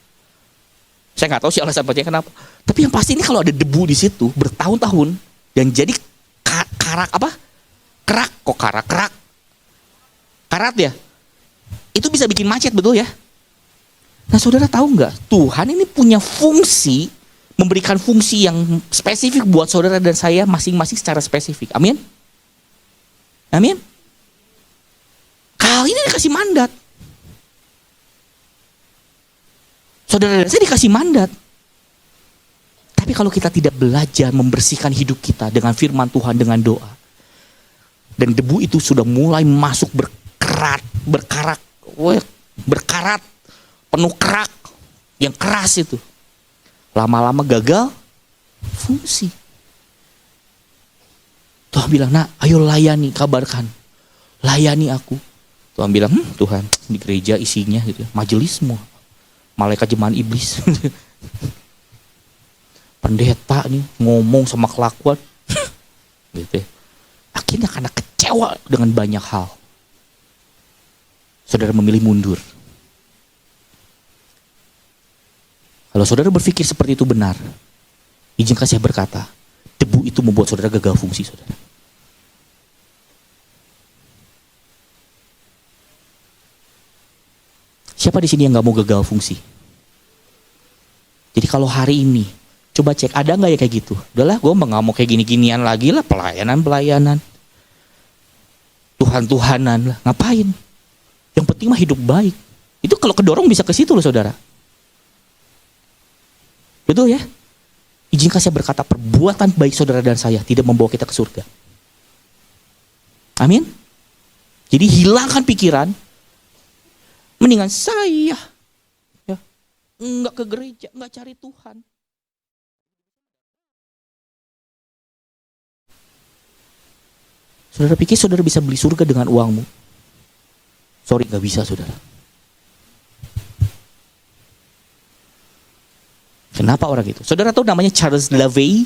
Saya nggak tahu sih alasan pastinya kenapa. Tapi yang pasti ini kalau ada debu di situ bertahun-tahun dan jadi kerak kok karat. Karat ya? Itu bisa bikin macet, betul ya? Nah saudara tahu nggak? Tuhan ini punya fungsi, memberikan fungsi yang spesifik buat saudara dan saya masing-masing secara spesifik. Amin? Amin? Kali ini dikasih mandat. Saudara dan saya dikasih mandat. Tapi kalau kita tidak belajar membersihkan hidup kita dengan firman Tuhan, dengan doa, dan debu itu sudah mulai masuk berkarat, penuh kerak, yang keras itu. Lama-lama gagal fungsi. Tuhan bilang, nah ayo layani, kabarkan. Layani aku. Tuhan bilang, Tuhan di gereja isinya gitu, majelis semua. Malaikat jemaat iblis. Pendeta nih ngomong sama kelakuan. Gitu ya. Akhirnya karena kecewa dengan banyak hal, saudara memilih mundur. Kalau saudara berpikir seperti itu benar, izinkan saya berkata, debu itu membuat saudara gagal fungsi, saudara. Siapa di sini yang gak mau gagal fungsi? Jadi kalau hari ini, coba cek, ada gak ya kayak gitu? Udahlah, gue gak mau kayak gini-ginian lagi lah, pelayanan. Tuhan-Tuhanan lah, ngapain? Yang penting mah hidup baik. Itu kalau kedorong bisa ke situ loh saudara. Betul ya? Izinkan saya berkata, perbuatan baik saudara dan saya tidak membawa kita ke surga. Amin? Jadi hilangkan pikiran, mendingan saya ya, enggak ke gereja, enggak cari Tuhan. Saudara pikir saudara bisa beli surga dengan uangmu? Sorry, gak bisa saudara. Kenapa orang itu? Saudara tahu namanya Charles LaVey?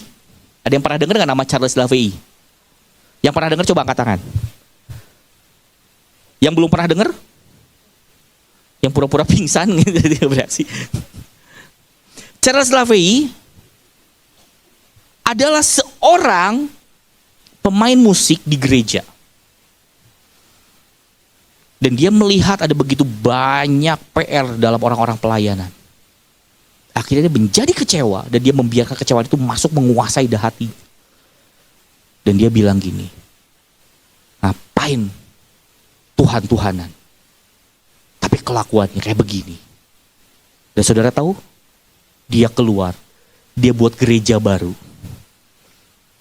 Ada yang pernah dengar dengan nama Charles LaVey? Yang pernah dengar coba angkat tangan. Yang belum pernah dengar? Yang pura-pura pingsan gitu bereaksi. Charles LaVey adalah seorang pemain musik di gereja. Dan dia melihat ada begitu banyak PR dalam orang-orang pelayanan. Akhirnya dia menjadi kecewa dan dia membiarkan kecewaan itu masuk menguasai hati. Dan dia bilang gini, ngapain Tuhan-Tuhanan? Tapi kelakuannya kayak begini. Dan saudara tahu, dia keluar, dia buat gereja baru.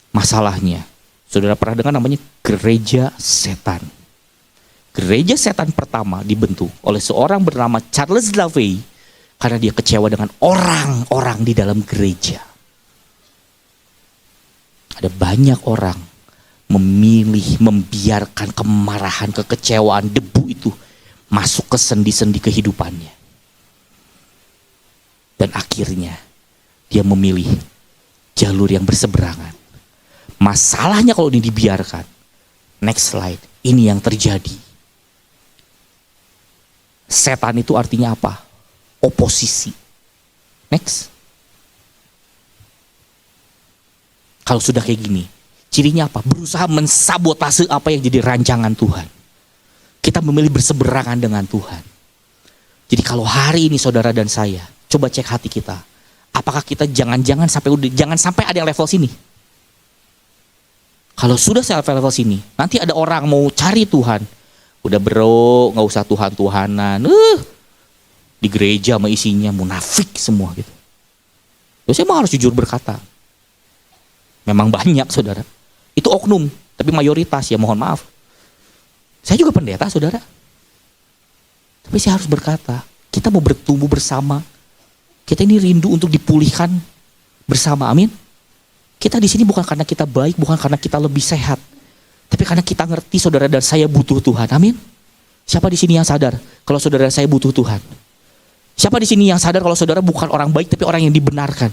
Masalahnya, saudara pernah dengar namanya gereja setan. Gereja setan pertama dibentuk oleh seorang bernama Charles LaVey karena dia kecewa dengan orang-orang di dalam gereja. Ada banyak orang memilih membiarkan kemarahan, kekecewaan, debu itu masuk ke sendi-sendi kehidupannya. Dan akhirnya dia memilih jalur yang berseberangan. Masalahnya kalau ini dibiarkan, next slide, ini yang terjadi. Setan itu artinya apa? Oposisi. Next. Kalau sudah kayak gini, cirinya apa? Berusaha mensabotase apa yang jadi rancangan Tuhan. Kita memilih berseberangan dengan Tuhan. Jadi kalau hari ini saudara dan saya, coba cek hati kita. Apakah kita jangan sampai ada yang level sini? Kalau sudah level sini, nanti ada orang mau cari Tuhan. Udah bro, gak usah Tuhan-Tuhanan. Di gereja sama isinya munafik semua gitu. Terus saya harus jujur berkata. Memang banyak saudara. Itu oknum, tapi mayoritas ya mohon maaf. Saya juga pendeta saudara. Tapi saya harus berkata, kita mau bertumbuh bersama. Kita ini rindu untuk dipulihkan bersama, amin. Kita di sini bukan karena kita baik, bukan karena kita lebih sehat. Tapi karena kita ngerti saudara dan saya butuh Tuhan, amin. Siapa di sini yang sadar kalau saudara dan saya butuh Tuhan? Siapa di sini yang sadar kalau saudara bukan orang baik tapi orang yang dibenarkan?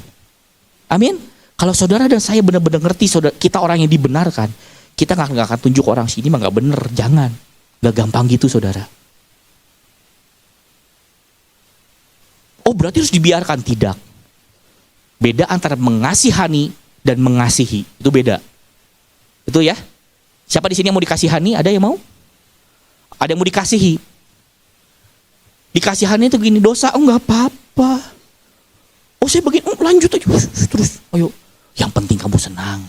Amin. Kalau saudara dan saya benar-benar ngerti saudara, kita orang yang dibenarkan, kita nggak akan tunjuk orang sini mah nggak bener, jangan, nggak gampang gitu saudara. Oh berarti harus dibiarkan? Tidak. Beda antara mengasihani dan mengasihi, itu beda. Itu ya. Siapa di sini yang mau dikasihani? Ada yang mau? Ada yang mau dikasihi? Dikasihani itu gini, dosa, oh nggak apa-apa. Oh saya begini, oh, lanjut aja, terus, ayo. Yang penting kamu senang.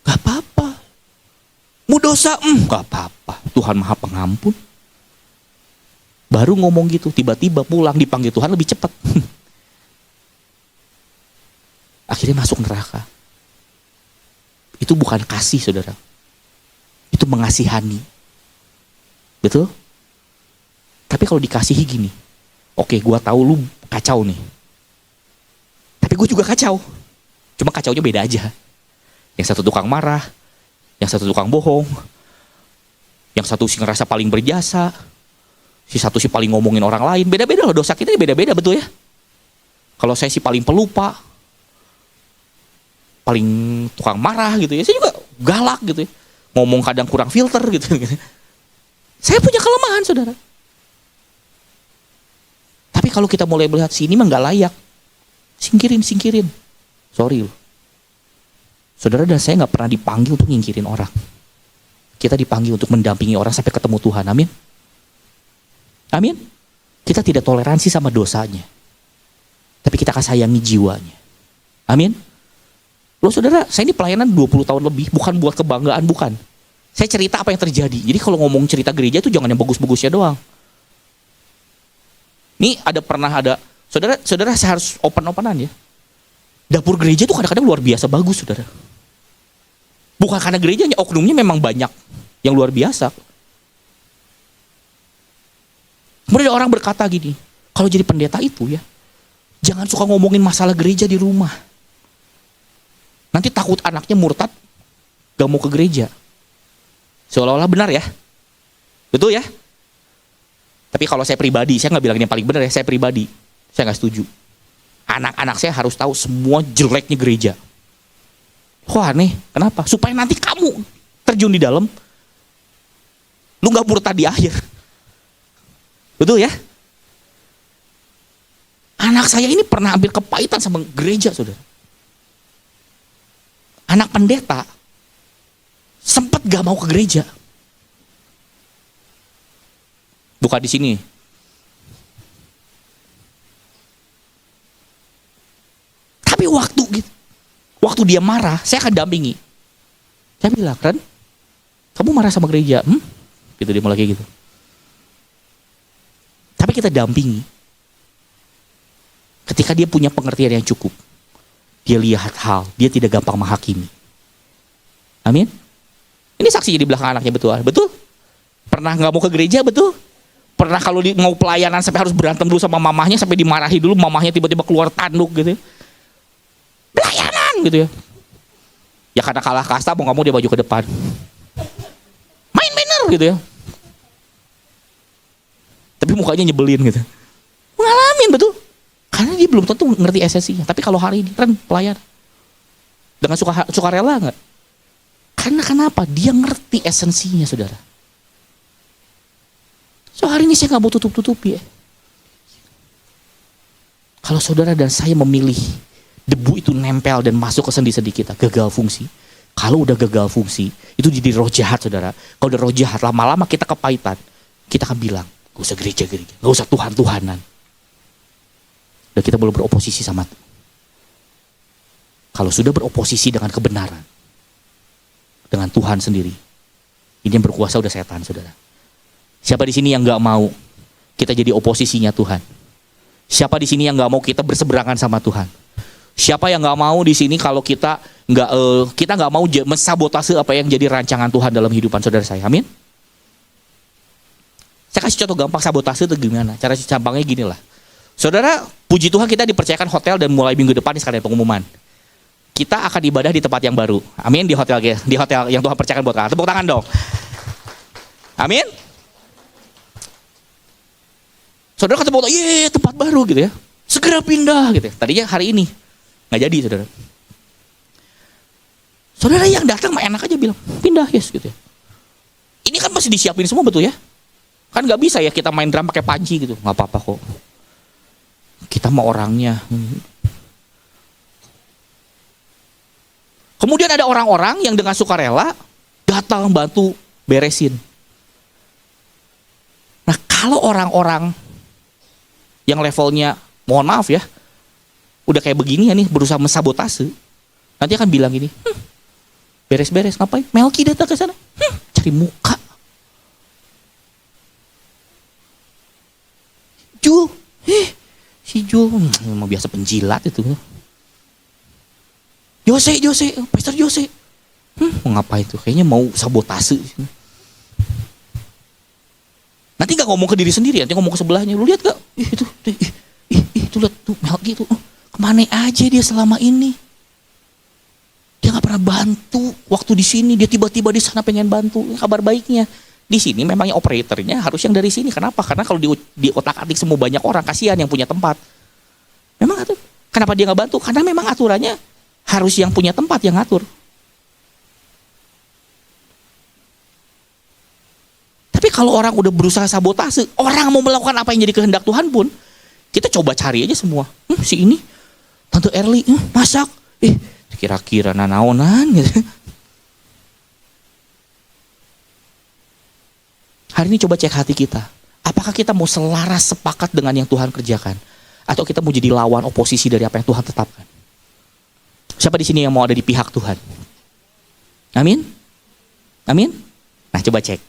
Nggak apa-apa. Mau dosa, nggak apa-apa. Tuhan Maha Pengampun. Baru ngomong gitu, tiba-tiba pulang dipanggil Tuhan lebih cepat. Akhirnya masuk neraka. Itu bukan kasih, saudara. Itu mengasihani. Betul? Tapi kalau dikasihi gini, oke, gua tahu lu kacau nih. Tapi gue juga kacau. Cuma kacaunya beda aja. Yang satu tukang marah, yang satu tukang bohong, yang satu sih ngerasa paling berjasa, si satu sih paling ngomongin orang lain. Beda-beda loh, dosa kita beda-beda, betul ya? Kalau saya sih paling pelupa, paling tukang marah gitu ya. Saya juga galak gitu ya. Ngomong kadang kurang filter gitu. Saya punya kelemahan, saudara. Tapi kalau kita mulai melihat sini mah nggak layak, singkirin. Sorry loh. Saudara dan saya nggak pernah dipanggil untuk nyingkirin orang. Kita dipanggil untuk mendampingi orang sampai ketemu Tuhan. Amin. Amin. Kita tidak toleransi sama dosanya. Tapi kita akan sayangi jiwanya. Amin. Loh saudara, saya ini pelayanan 20 tahun lebih, bukan buat kebanggaan, bukan. Saya cerita apa yang terjadi. Jadi kalau ngomong cerita gereja itu jangan yang bagus-bagusnya doang. Nih pernah ada, saudara saya harus open-openan ya. Dapur gereja itu kadang-kadang luar biasa bagus, saudara. Bukan karena gerejanya, oknumnya memang banyak yang luar biasa. Kemudian ada orang berkata gini, kalau jadi pendeta itu ya, jangan suka ngomongin masalah gereja di rumah. Nanti takut anaknya murtad, gak mau ke gereja. Seolah-olah benar ya. Betul ya? Tapi kalau saya pribadi, saya gak bilang ini yang paling benar ya, saya pribadi. Saya gak setuju. Anak-anak saya harus tahu semua jeleknya gereja. Kok aneh? Kenapa? Supaya nanti kamu terjun di dalam, lu gak murtad di akhir. Betul ya? Anak saya ini pernah ambil kepahitan sama gereja, saudara. Anak pendeta sempat gak mau ke gereja. Bukan di sini. Tapi waktu dia marah, saya akan dampingi. Saya bilang, Ren, kamu marah sama gereja? Gitu dia mulai kayak gitu. Tapi kita dampingi. Ketika dia punya pengertian yang cukup, dia lihat hal, dia tidak gampang menghakimi. Amin. Ini saksinya di belakang anaknya, betul? Betul? Pernah gak mau ke gereja, betul? Pernah kalau mau pelayanan sampai harus berantem dulu sama mamahnya, sampai dimarahi dulu, mamahnya tiba-tiba keluar tanduk gitu. Pelayanan gitu ya. Ya karena kalah kasta, mau gak mau dia maju ke depan. Main bener gitu ya. Tapi mukanya nyebelin gitu. Ngalamin, betul? Karena dia belum tentu ngerti esensinya. Tapi kalau hari ini, Ren, pelayan. Dengan suka rela gak? Karena kenapa? Dia ngerti esensinya, saudara. So hari ini saya gak mau tutup-tutupi ya. Kalau saudara dan saya memilih debu itu nempel dan masuk ke sendi-sendi kita, gagal fungsi. Kalau udah gagal fungsi, itu jadi roh jahat, saudara. Kalau udah roh jahat, lama-lama kita kepahitan. Kita akan bilang, gak usah gereja-gereja, gak usah Tuhan-Tuhanan. Dan kita belum beroposisi sama itu. Kalau sudah beroposisi dengan kebenaran, dengan Tuhan sendiri, ini yang berkuasa udah setan, saudara. Siapa di sini yang gak mau kita jadi oposisinya Tuhan? Siapa di sini yang gak mau kita berseberangan sama Tuhan? Siapa yang gak mau di sini kalau kita nggak mau mensabotase apa yang jadi rancangan Tuhan dalam kehidupan saudara saya? Amin. Saya kasih contoh gampang sabotase itu gimana? Cara gampangnya gini lah. Saudara, puji Tuhan kita dipercayakan hotel dan mulai minggu depan ini sekalian pengumuman. Kita akan ibadah di tempat yang baru. Amin, di hotel yang Tuhan percayakan buat kita. Tepuk tangan dong. Amin. Saudara kata foto, tempat baru gitu ya. Segera pindah gitu ya. Tadinya hari ini. Nggak jadi, saudara. Saudara yang datang mah enak aja bilang, pindah, yes gitu ya. Ini kan masih disiapin semua, betul ya? Kan nggak bisa ya kita main drum pakai panci gitu. Nggak apa-apa kok. Kita mau orangnya. Kemudian ada orang-orang yang dengan sukarela datang bantu beresin. Nah kalau orang-orang yang levelnya, mohon maaf ya, udah kayak begini ya nih, berusaha mensabotase, nanti akan bilang gini, beres-beres ngapain? Melki datang ke sana, cari muka. Jul, si Jul, mau biasa penjilat itu. Jose, Pastor Jose, mau ngapain tuh? Kayaknya mau sabotase. Nanti gak ngomong ke diri sendiri, nanti ngomong ke sebelahnya. Lu lihat gak? Itu lihat tuh Melki tuh, kemana aja dia selama ini? Dia gak pernah bantu waktu di sini. Dia tiba-tiba di sana pengen bantu. Kabar baiknya, di sini memangnya operatornya harus yang dari sini. Kenapa? Karena kalau di otak-atik semua banyak orang, kasihan yang punya tempat. Memang itu. Kenapa dia gak bantu? Karena memang aturannya harus yang punya tempat yang ngatur. Tapi kalau orang udah berusaha sabotase, orang mau melakukan apa yang jadi kehendak Tuhan pun, kita coba cari aja semua. Si ini, Tante Erli, masak. Kira-kira nanaonan gitu. Hari ini coba cek hati kita. Apakah kita mau selaras sepakat dengan yang Tuhan kerjakan? Atau kita mau jadi lawan oposisi dari apa yang Tuhan tetapkan? Siapa di sini yang mau ada di pihak Tuhan? Amin? Amin? Nah coba cek.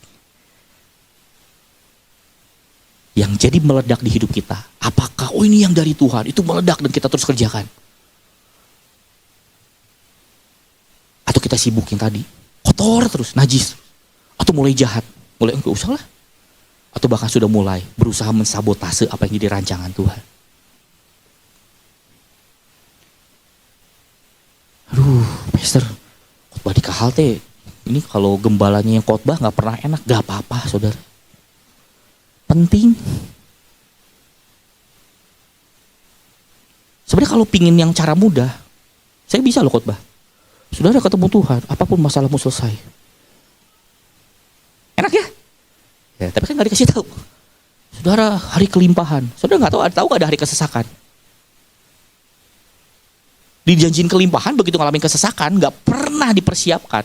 Yang jadi meledak di hidup kita. Apakah ini yang dari Tuhan? Itu meledak dan kita terus kerjakan. Atau kita sibukin tadi. Kotor terus, najis. Atau mulai jahat. Mulai enggak usah lah. Atau bahkan sudah mulai berusaha mensabotase apa yang jadi rancangan Tuhan. Aduh, Pastor, khotbah di Kahal teh, ini kalau gembalanya yang khotbah gak pernah enak, gak apa-apa saudara. Penting. Sebenarnya kalau pingin yang cara mudah, saya bisa loh khotbah. Saudara ketemu Tuhan, apapun masalahmu selesai. Enak ya? Ya, tapi kan gak dikasih tahu. Saudara, hari kelimpahan. Saudara gak tahu gak ada hari kesesakan? Dijanjiin kelimpahan, begitu ngalamin kesesakan, gak pernah dipersiapkan.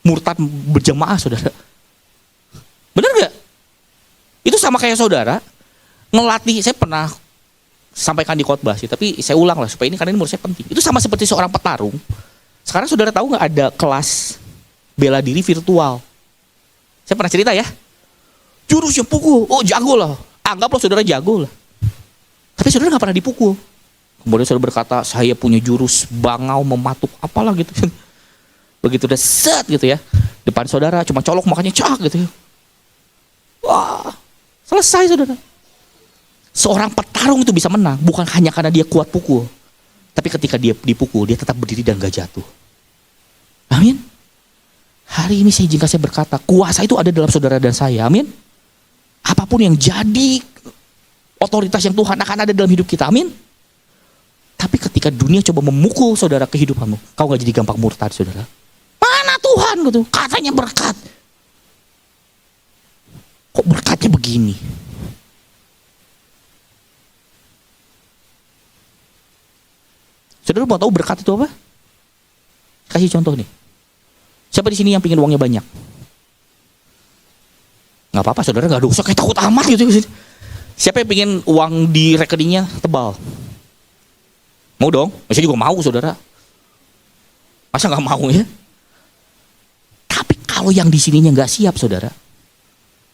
Murtad berjamaah saudara. Bener gak? Itu sama kayak saudara ngelatih, saya pernah sampaikan di khotbah sih, tapi saya ulang lah supaya ini karena ini menurut saya penting. Itu sama seperti seorang petarung. Sekarang saudara tahu gak ada kelas bela diri virtual? Saya pernah cerita ya. Jurus yang pukul, oh jago lah. Anggaplah saudara jago lah. Tapi saudara gak pernah dipukul. Kemudian saudara berkata, saya punya jurus bangau mematuk apalah gitu. Begitu udah set gitu ya, depan saudara cuma colok makanya cak gitu ya. Wah, selesai saudara. Seorang petarung itu bisa menang bukan hanya karena dia kuat pukul, tapi ketika dia dipukul dia tetap berdiri dan gak jatuh. Amin. Hari ini saya izinkan saya berkata, kuasa itu ada dalam saudara dan saya. Amin. Apapun yang jadi otoritas yang Tuhan akan ada dalam hidup kita. Amin. Tapi ketika dunia coba memukul saudara kehidupanmu, kau gak jadi gampang murtad saudara. Mana Tuhan gitu, katanya berkat. Kok berkatnya begini? Saudara mau tahu berkat itu apa? Kasih contoh nih. Siapa di sini yang pengen uangnya banyak? Gak apa-apa saudara, gak ada usah kayak takut amat gitu. Siapa yang pengen uang di rekeningnya tebal? Mau dong? Saya juga mau saudara. Masa gak mau ya? Tapi kalau yang di sininya gak siap saudara,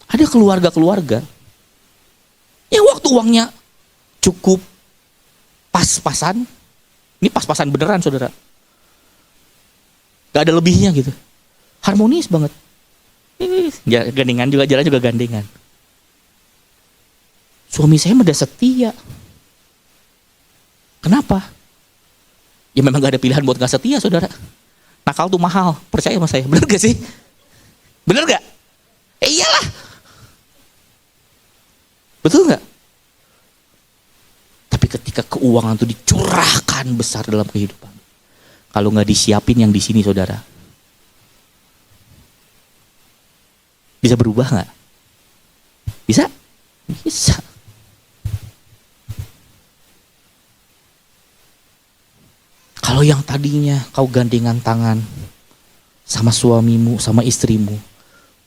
ada keluarga-keluarga yang waktu uangnya cukup pas-pasan. Ini pas-pasan beneran saudara. Gak ada lebihnya gitu. Harmonis banget. Gandengan juga, jalan juga gandengan. Suami saya udah setia. Kenapa? Ya memang gak ada pilihan buat gak setia saudara. Nakal tuh mahal, percaya sama saya. Bener gak sih? Bener gak? Iyalah. Betul gak? Tapi ketika keuangan itu dicurahkan besar dalam kehidupan, kalau gak disiapin yang di sini saudara, bisa berubah gak? Bisa? Bisa. Kalau yang tadinya kau gandengan tangan sama suamimu, sama istrimu.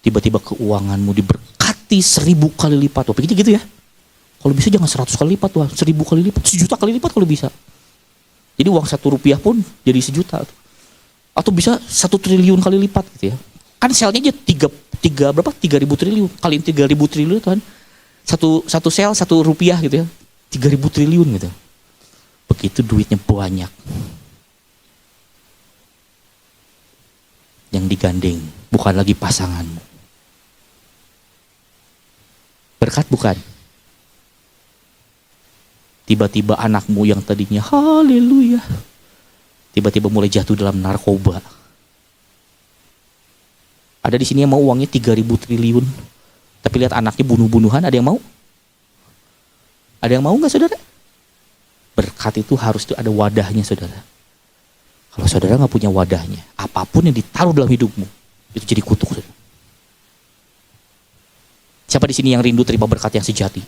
Tiba-tiba keuanganmu diberkati 1000 kali lipat. Wah, begitu gitu ya. Kalau bisa jangan 100 kali lipat, wah 1000 kali lipat, 1 juta kali lipat kalau bisa. Jadi uang 1 rupiah pun jadi 1 juta. Atau bisa 1 triliun kali lipat gitu ya. Kan selnya aja 3.000 triliun. Kaliin 3.000 triliun kan. Satu sel 1 rupiah gitu ya. 3.000 triliun gitu. Begitu duitnya banyak. Yang digandeng bukan lagi pasanganmu. Berkat bukan. Tiba-tiba anakmu yang tadinya haleluya, tiba-tiba mulai jatuh dalam narkoba. Ada di sini yang mau uangnya 3.000 triliun, tapi lihat anaknya bunuh-bunuhan, ada yang mau? Ada yang mau nggak saudara? Berkat itu harus ada wadahnya saudara. Kalau saudara nggak punya wadahnya, apapun yang ditaruh dalam hidupmu itu jadi kutuk. Saudara. Siapa di sini yang rindu terima berkat yang sejati?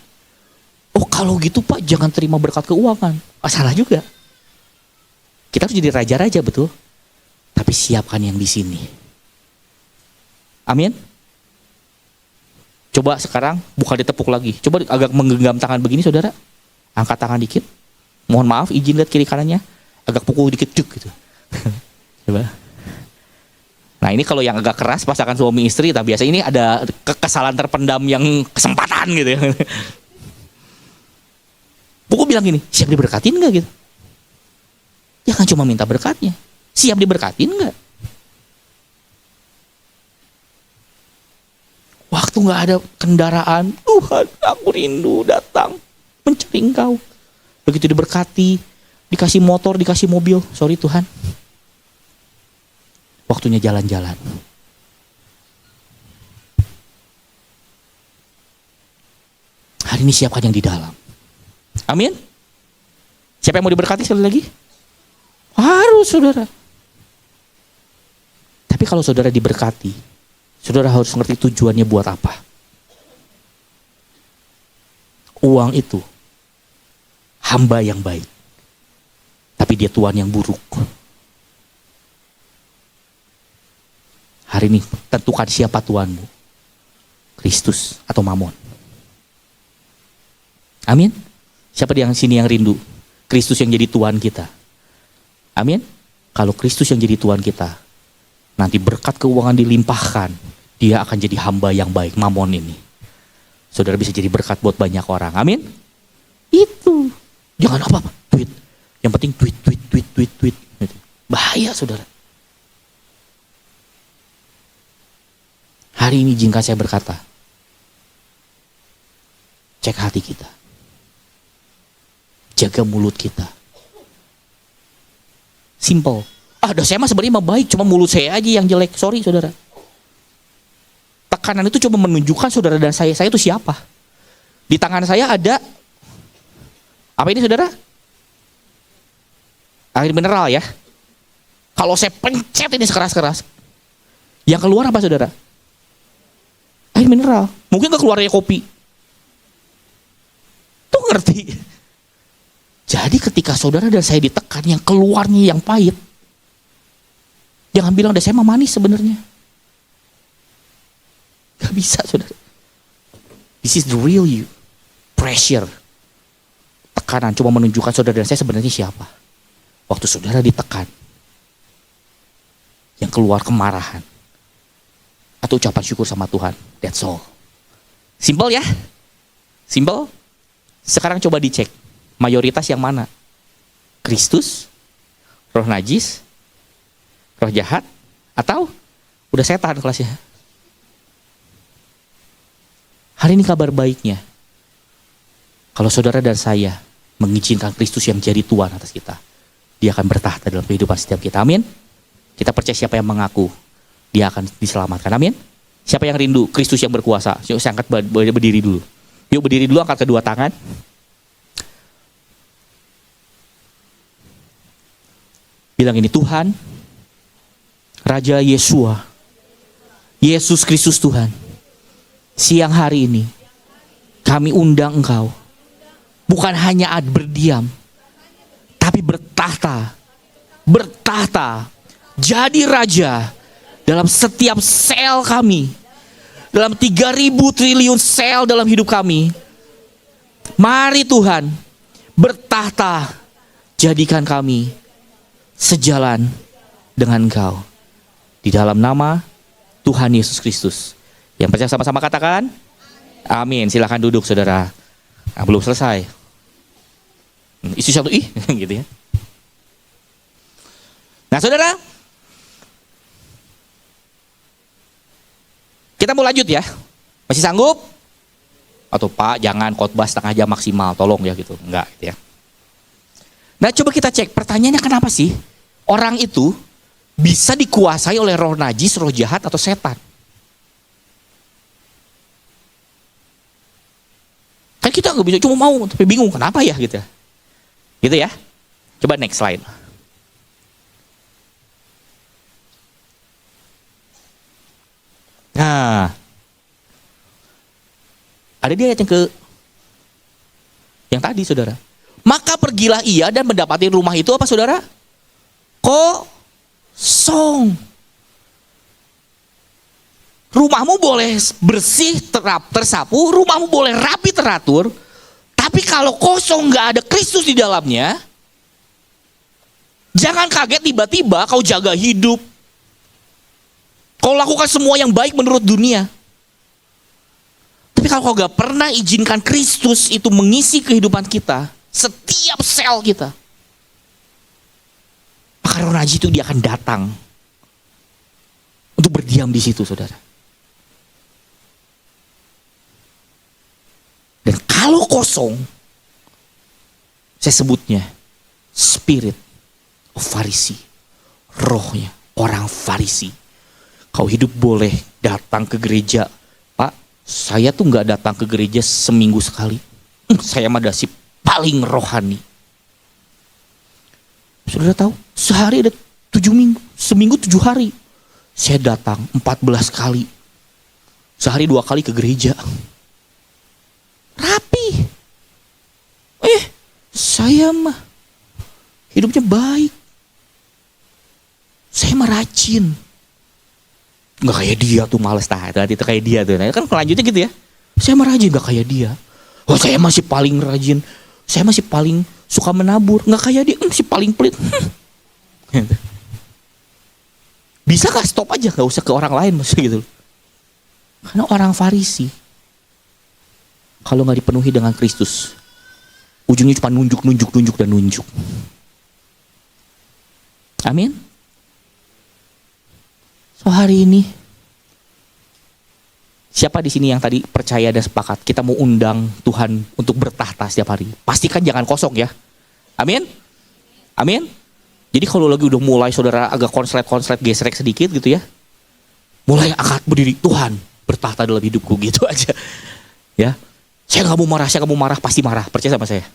Oh kalau gitu Pak, jangan terima berkat keuangan. Salah juga. Kita harus jadi raja-raja betul. Tapi siapkan yang di sini. Amin. Coba sekarang bukan ditepuk lagi. Coba agak menggenggam tangan begini saudara. Angkat tangan dikit. Mohon maaf, izin lihat kiri kanannya. Agak pukul dikit cuk gitu. Coba. Nah ini kalau yang agak keras pasangan suami istri, tapi biasa ini ada kesalahan terpendam yang kesempatan gitu ya. Pukul bilang gini, siap diberkatin gak gitu? Jangan cuma minta berkatnya, siap diberkatin gak? Waktu gak ada kendaraan, Tuhan aku rindu datang mencari Engkau. Begitu diberkati, dikasih motor, dikasih mobil, sorry Tuhan. Waktunya jalan-jalan. Hari ini siapkan yang di dalam. Amin. Siapa yang mau diberkati sekali lagi? Harus saudara. Tapi kalau saudara diberkati, saudara harus ngerti tujuannya buat apa. Uang itu hamba yang baik, tapi dia tuan yang buruk. Hari ini tentukan siapa tuanmu, Kristus atau Mamon. Amin. Siapa di sini yang rindu Kristus yang jadi tuan kita? Amin. Kalau Kristus yang jadi tuan kita, nanti berkat keuangan dilimpahkan, dia akan jadi hamba yang baik, Mamon ini. Saudara bisa jadi berkat buat banyak orang. Amin. Itu. Jangan apa-apa, duit. Yang penting duit. Bahaya saudara. Hari ini izinkan saya berkata, cek hati kita. Jaga mulut kita. Simple. Dosa saya mah sebenarnya mah baik, cuma mulut saya aja yang jelek. Sorry saudara. Tekanan itu cuma menunjukkan saudara dan saya itu siapa. Di tangan saya ada apa ini saudara? Air mineral ya. Kalau saya pencet ini sekeras-keras, yang keluar apa saudara? Air mineral. Mungkin gak keluarnya kopi. Tuh ngerti. Jadi ketika saudara dan saya ditekan, yang keluarnya yang pahit. Jangan bilang, saya mah manis sebenarnya. Gak bisa saudara. This is the real you. Pressure. Tekanan cuma menunjukkan saudara dan saya sebenarnya siapa. Waktu saudara ditekan, yang keluar kemarahan. Atau ucapan syukur sama Tuhan. That's all. Simple ya? Simple? Sekarang coba dicek. Mayoritas yang mana? Kristus? Roh najis? Roh jahat? Atau udah setan kelasnya? Hari ini kabar baiknya. Kalau saudara dan saya mengizinkan Kristus yang jadi Tuhan atas kita, dia akan bertahta dalam kehidupan setiap kita. Amin. Kita percaya siapa yang mengaku, dia akan diselamatkan. Amin. Siapa yang rindu Kristus yang berkuasa? Yuk saya angkat berdiri dulu. Yuk berdiri dulu, angkat kedua tangan. Bilang ini, Tuhan, Raja Yesua, Yesus Kristus Tuhan, siang hari ini kami undang Engkau, bukan hanya berdiam, tapi bertahta, jadi Raja dalam setiap sel kami, dalam 3.000 triliun sel dalam hidup kami. Mari Tuhan bertahta, jadikan kami sejalan dengan Engkau. Di dalam nama Tuhan Yesus Kristus. Yang percaya sama-sama katakan amin. Silakan duduk saudara. Nah, belum selesai. Isi satu gitu ya. Nah saudara, kita mau lanjut ya. Masih sanggup? Atau Pak jangan khotbah setengah jam maksimal, tolong ya gitu. Enggak gitu ya. Nah coba kita cek, pertanyaannya kenapa sih orang itu bisa dikuasai oleh roh najis, roh jahat atau setan? Kan kita nggak bisa, cuma mau, tapi bingung kenapa ya gitu ya. Gitu ya. Coba next slide. Nah, ada di ayat yang tadi saudara. Maka pergilah ia dan mendapati rumah itu apa saudara? Kosong. Rumahmu boleh bersih, tersapu, rumahmu boleh rapi, teratur. Tapi kalau kosong, nggak ada Kristus di dalamnya, jangan kaget tiba-tiba kau jaga hidup. Kau lakukan semua yang baik menurut dunia. Tapi kalau kau gak pernah izinkan Kristus itu mengisi kehidupan kita, setiap sel kita, maka roh najis itu dia akan datang untuk berdiam di situ saudara. Dan kalau kosong, saya sebutnya spirit of Farisi, rohnya orang Farisi. Kau hidup boleh datang ke gereja, Pak, saya tuh gak datang ke gereja seminggu sekali. Saya mah dasi paling rohani. Saudara tahu, sehari ada 7 minggu, seminggu 7 hari. Saya datang 14 kali. Sehari 2 kali ke gereja. Rapi. Saya mah hidupnya baik. Saya mah rajin. Gak kayak dia tuh, males tadi itu kayak dia tuh. Nah, kan kelanjutnya gitu ya. Saya mah rajin, gak kayak dia. Oh saya masih paling rajin. Saya masih paling suka menabur. Gak kayak dia, masih paling pelit. Bisa gak stop aja, gak usah ke orang lain maksudnya gitu. Karena orang Farisi, kalau gak dipenuhi dengan Kristus, ujungnya cuma nunjuk. Amin. So hari ini, siapa di sini yang tadi percaya dan sepakat kita mau undang Tuhan untuk bertahta setiap hari? Pastikan jangan kosong ya. Amin. Amin. Jadi kalau lagi udah mulai saudara agak konslet gesrek sedikit gitu ya, mulai angkat berdiri, Tuhan bertahta dalam hidupku gitu aja. Ya, saya nggak mau marah, pasti marah. Percaya sama saya.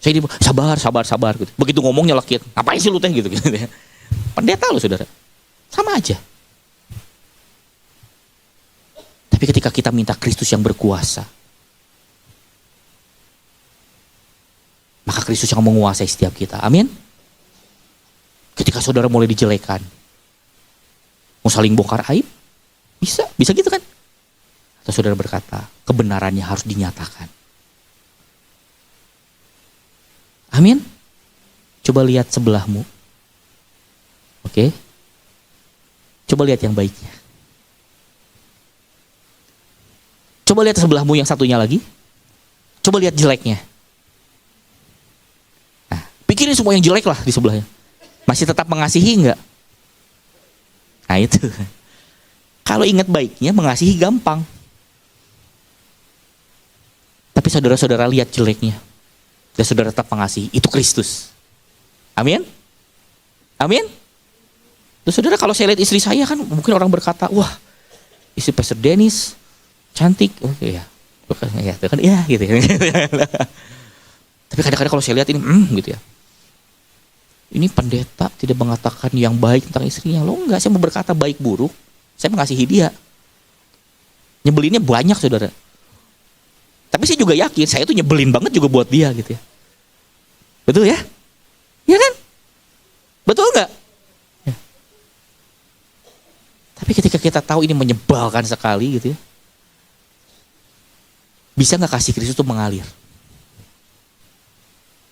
Saya ini sabar gitu. Begitu ngomongnya lekit, ngapain sih lu teh gitu ya. Pendeta lu saudara. Sama aja. Tapi ketika kita minta Kristus yang berkuasa, maka Kristus yang menguasai setiap kita. Amin. Ketika saudara mulai dijelekan, mau saling bongkar aib, bisa gitu kan? Atau saudara berkata, kebenarannya harus dinyatakan. Amin. Coba lihat sebelahmu. Oke. Coba lihat yang baiknya. Coba lihat sebelahmu yang satunya lagi. Coba lihat jeleknya. Nah, pikirin semua yang jelek lah di sebelahnya. Masih tetap mengasihi enggak? Nah itu. Kalau ingat baiknya, mengasihi gampang. Tapi saudara-saudara lihat jeleknya. Dan saudara tetap mengasihi. Itu Kristus. Amin? Amin? Terus saudara, kalau saya lihat istri saya kan mungkin orang berkata, wah istri Pastor Dennis cantik. Oke ya. Ya kan ya gitu ya. Tapi kadang-kadang kalau saya lihat ini gitu ya. Ini pendeta tidak mengatakan yang baik tentang istrinya. Loh enggak, saya mau berkata baik buruk. Saya mengasihi dia. Nyebelinnya banyak saudara. Tapi saya juga yakin saya tuh nyebelin banget juga buat dia gitu ya. Betul ya? Iya kan? Betul enggak? Ya. ketika kita tahu ini menyebalkan sekali gitu ya, bisa nggak kasih Kristus itu mengalir?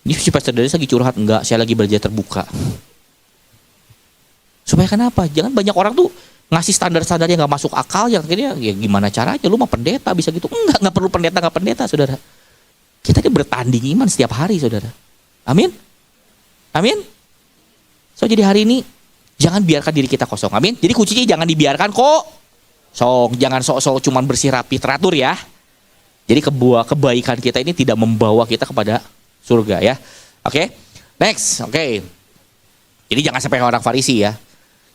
Ini si Pastor Darius lagi curhat, enggak, saya lagi belajar terbuka. Supaya kenapa? Jangan banyak orang tuh ngasih standar-standar yang gak masuk akal, yang akhirnya ya gimana caranya, lu mah pendeta bisa gitu. Enggak perlu pendeta, saudara. Kita ini bertanding iman setiap hari, saudara. Amin? Amin? So jadi hari ini, jangan biarkan diri kita kosong, amin? Jadi kuncinya jangan dibiarkan kosong. Jangan sok-sok cuman bersih rapi teratur ya. Jadi kebaikan kita ini tidak membawa kita kepada surga ya. Oke? Next, oke. Jadi jangan sampai orang Farisi ya.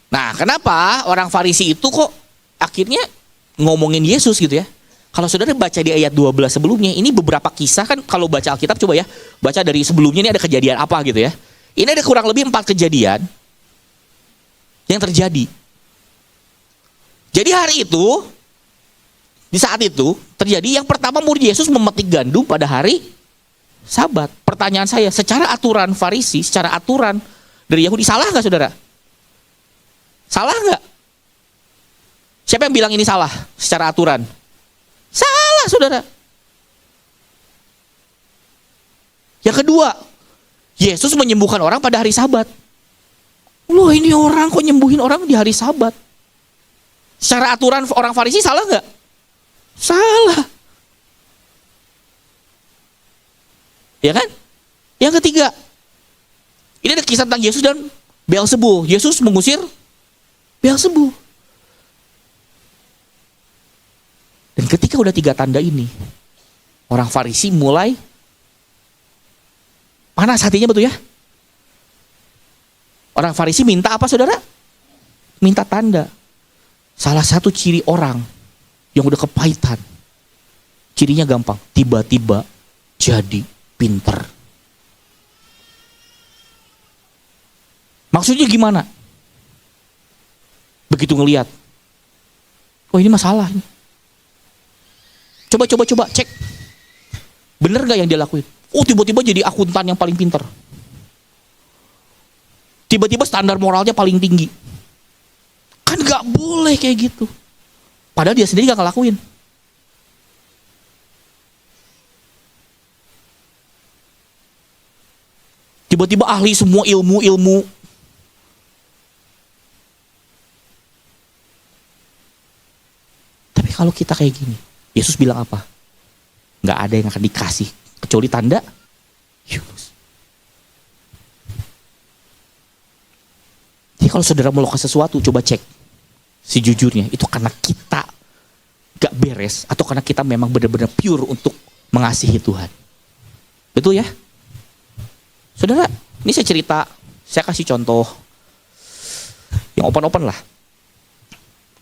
Nah, kenapa orang Farisi itu kok akhirnya ngomongin Yesus gitu ya? Kalau saudara baca di ayat 12 sebelumnya, ini beberapa kisah kan, kalau baca Alkitab coba ya, baca dari sebelumnya ini ada kejadian apa gitu ya. Ini ada kurang lebih 4 kejadian yang terjadi. Jadi hari itu, di saat itu terjadi yang pertama, murid Yesus memetik gandum pada hari Sabat. Pertanyaan saya, secara aturan Farisi, secara aturan dari Yahudi, salah nggak saudara? Salah nggak? Siapa yang bilang ini salah secara aturan? Salah saudara. Yang kedua, Yesus menyembuhkan orang pada hari Sabat. Loh, ini orang kok nyembuhin orang di hari Sabat? Secara aturan orang Farisi salah nggak? Salah. Ya kan? Yang ketiga, ini ada kisah tentang Yesus dan Beelzebul. Yesus mengusir Beelzebul. Dan ketika udah 3 tanda ini, orang Farisi mulai panas hatinya, betul ya? Orang Farisi minta apa saudara? Minta tanda. Salah satu ciri orang yang udah kepahitan, cirinya gampang, tiba-tiba jadi pinter. Maksudnya gimana? Begitu ngelihat, oh ini masalah ini. Coba cek, bener gak yang dia lakuin? Oh tiba-tiba jadi akuntan yang paling pinter. Tiba-tiba standar moralnya paling tinggi. Kan gak boleh kayak gitu. Padahal dia sendiri gak ngelakuin. Tiba-tiba ahli semua ilmu. Tapi kalau kita kayak gini, Yesus bilang apa? Gak ada yang akan dikasih kecuali tanda Yunus. Jadi kalau saudara mau lakukan sesuatu, coba cek sejujurnya itu karena kita gak beres atau karena kita memang benar-benar pure untuk mengasihi Tuhan. Betul ya? Saudara, ini saya cerita, saya kasih contoh yang open-open lah.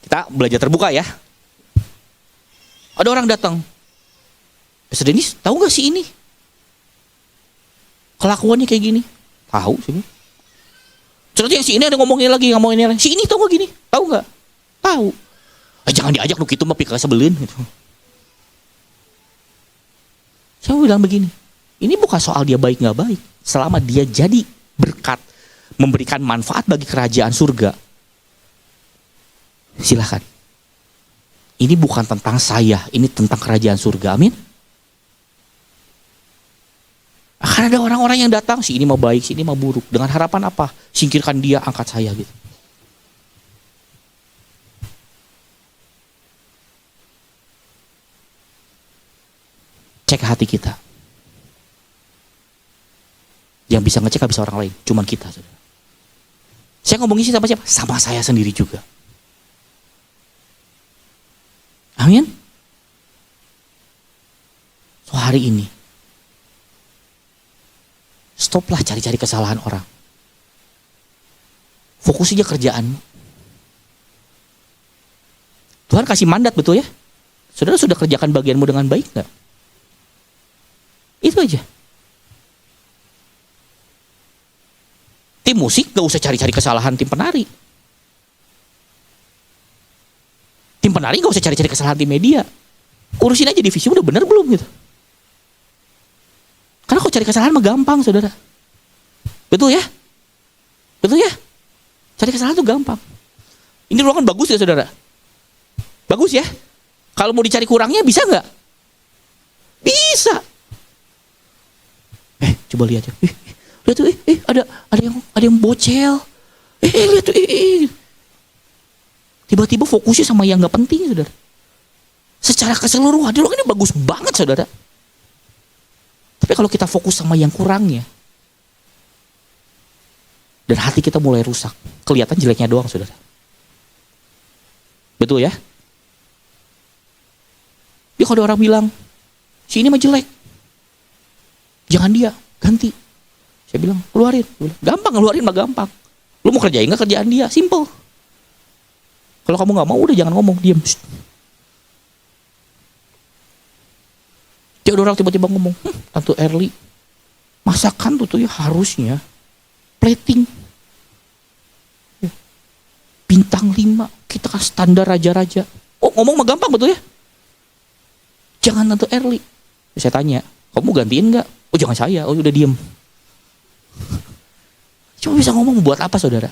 Kita belajar terbuka ya. Ada orang datang, Pastor Denis, tahu gak sih ini? Kelakuannya kayak gini. Tahu sih. Terus yang si ini ada ngomongin lagi. Si ini tahu gak gini? Tahu gak? Tahu. Jangan diajak lu gitu mah pikir sebelin gitu. Saya bilang begini, ini bukan soal dia baik gak baik. Selama dia jadi berkat, memberikan manfaat bagi kerajaan surga, silakan. Ini bukan tentang saya, ini tentang kerajaan surga, amin. Akan ada orang-orang yang datang, si ini mau baik, si ini mau buruk. Dengan harapan apa? Singkirkan dia, angkat saya gitu. Cek hati kita. Yang bisa ngecek gak bisa orang lain, cuman kita. Saudara. Saya ngomongin sih sama siapa? Sama saya sendiri juga. Amin. So hari ini, stoplah cari-cari kesalahan orang. Fokus aja kerjaan. Tuhan kasih mandat, betul ya? Saudara sudah kerjakan bagianmu dengan baik gak? Itu aja. Tim musik gak usah cari-cari kesalahan tim penari. Tim penari gak usah cari-cari kesalahan tim media. Urusin aja divisi udah bener belum gitu. Karena kalau cari kesalahan mah gampang saudara. Betul ya? Betul ya? Cari kesalahan tuh gampang. Ini ruangan bagus ya saudara. Bagus ya. Kalau mau dicari kurangnya bisa nggak? Bisa. Coba lihat ya. Lihat tuh, ada yang bocel. Lihat tuh, Tiba-tiba fokusnya sama yang nggak penting, saudara. Secara keseluruhan, ini bagus banget, saudara. Tapi kalau kita fokus sama yang kurangnya, dan hati kita mulai rusak, kelihatan jeleknya doang, saudara. Betul ya? Jadi kalau ada orang bilang, si ini mah jelek, jangan dia, ganti. Saya bilang, keluarin. Gampang, ngeluarin mah gampang. Lu mau kerjain nggak kerjaan dia? Simple. Kalau kamu nggak mau, udah jangan ngomong, diam. Jadi ada orang tiba-tiba ngomong, Tante Erli, masakan tuh ya harusnya plating. Bintang 5, kita kasih standar raja-raja. Oh, ngomong mah gampang, betul ya? Jangan Tante Erli. Saya tanya, kamu gantiin nggak? Oh, jangan saya. Oh, udah diem. Cuma bisa ngomong buat apa, saudara?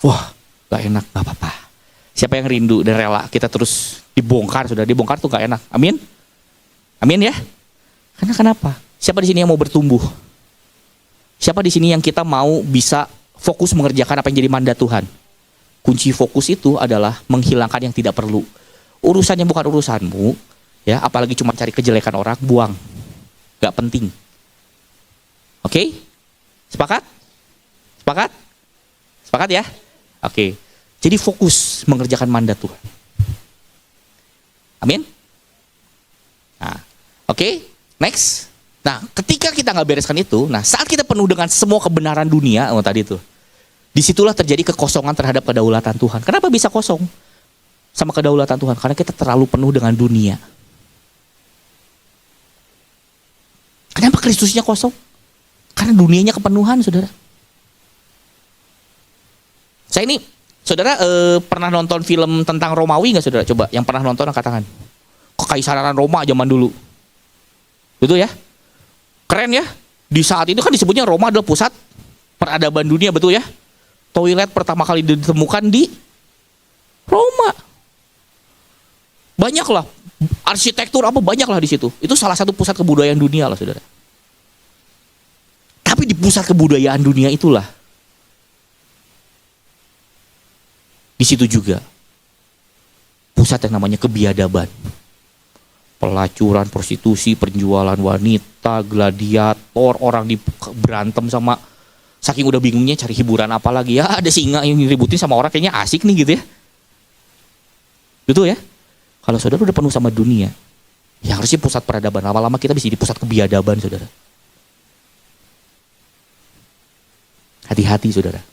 Wah, gak enak, gak apa-apa. Siapa yang rindu dan rela kita terus dibongkar, saudara? Dibongkar tuh gak enak. Amin? Amin ya? Karena kenapa? Siapa di sini yang mau bertumbuh? Siapa di sini yang kita mau bisa fokus mengerjakan apa yang jadi mandat Tuhan? Kunci fokus itu adalah menghilangkan yang tidak perlu. Urusannya bukan urusanmu, ya. Apalagi cuma cari kejelekan orang, buang. Gak penting. Oke? Sepakat? Sepakat? Sepakat ya? Oke. Jadi fokus mengerjakan mandat Tuhan. Amin? Nah, oke. Next. Nah, ketika kita nggak bereskan itu, nah saat kita penuh dengan semua kebenaran dunia, tadi itu, disitulah terjadi kekosongan terhadap kedaulatan Tuhan. Kenapa bisa kosong sama kedaulatan Tuhan? Karena kita terlalu penuh dengan dunia. Kenapa Kristusnya kosong? Karena dunianya kepenuhan, saudara. Saya ini, saudara pernah nonton film tentang Romawi nggak, saudara? Coba, yang pernah nonton angkat tangan. Kekaisaran Roma zaman dulu. Betul ya? Keren ya? Di saat itu kan disebutnya Roma adalah pusat peradaban dunia, betul ya? Toilet pertama kali ditemukan di Roma. Banyaklah arsitektur apa banyaklah di situ. Itu salah satu pusat kebudayaan dunia lah, saudara. Tapi di pusat kebudayaan dunia itulah, di situ juga pusat yang namanya kebiadaban, pelacuran, prostitusi, penjualan wanita, gladiator, orang berantem sama, saking udah bingungnya cari hiburan apa lagi ya, ada singa yang ributin sama orang kayaknya asik nih gitu ya. Betul ya? Kalau saudara udah penuh sama dunia, ya harusnya pusat peradaban, lama-lama kita bisa di pusat kebiadaban, saudara. Hati-hati, saudara.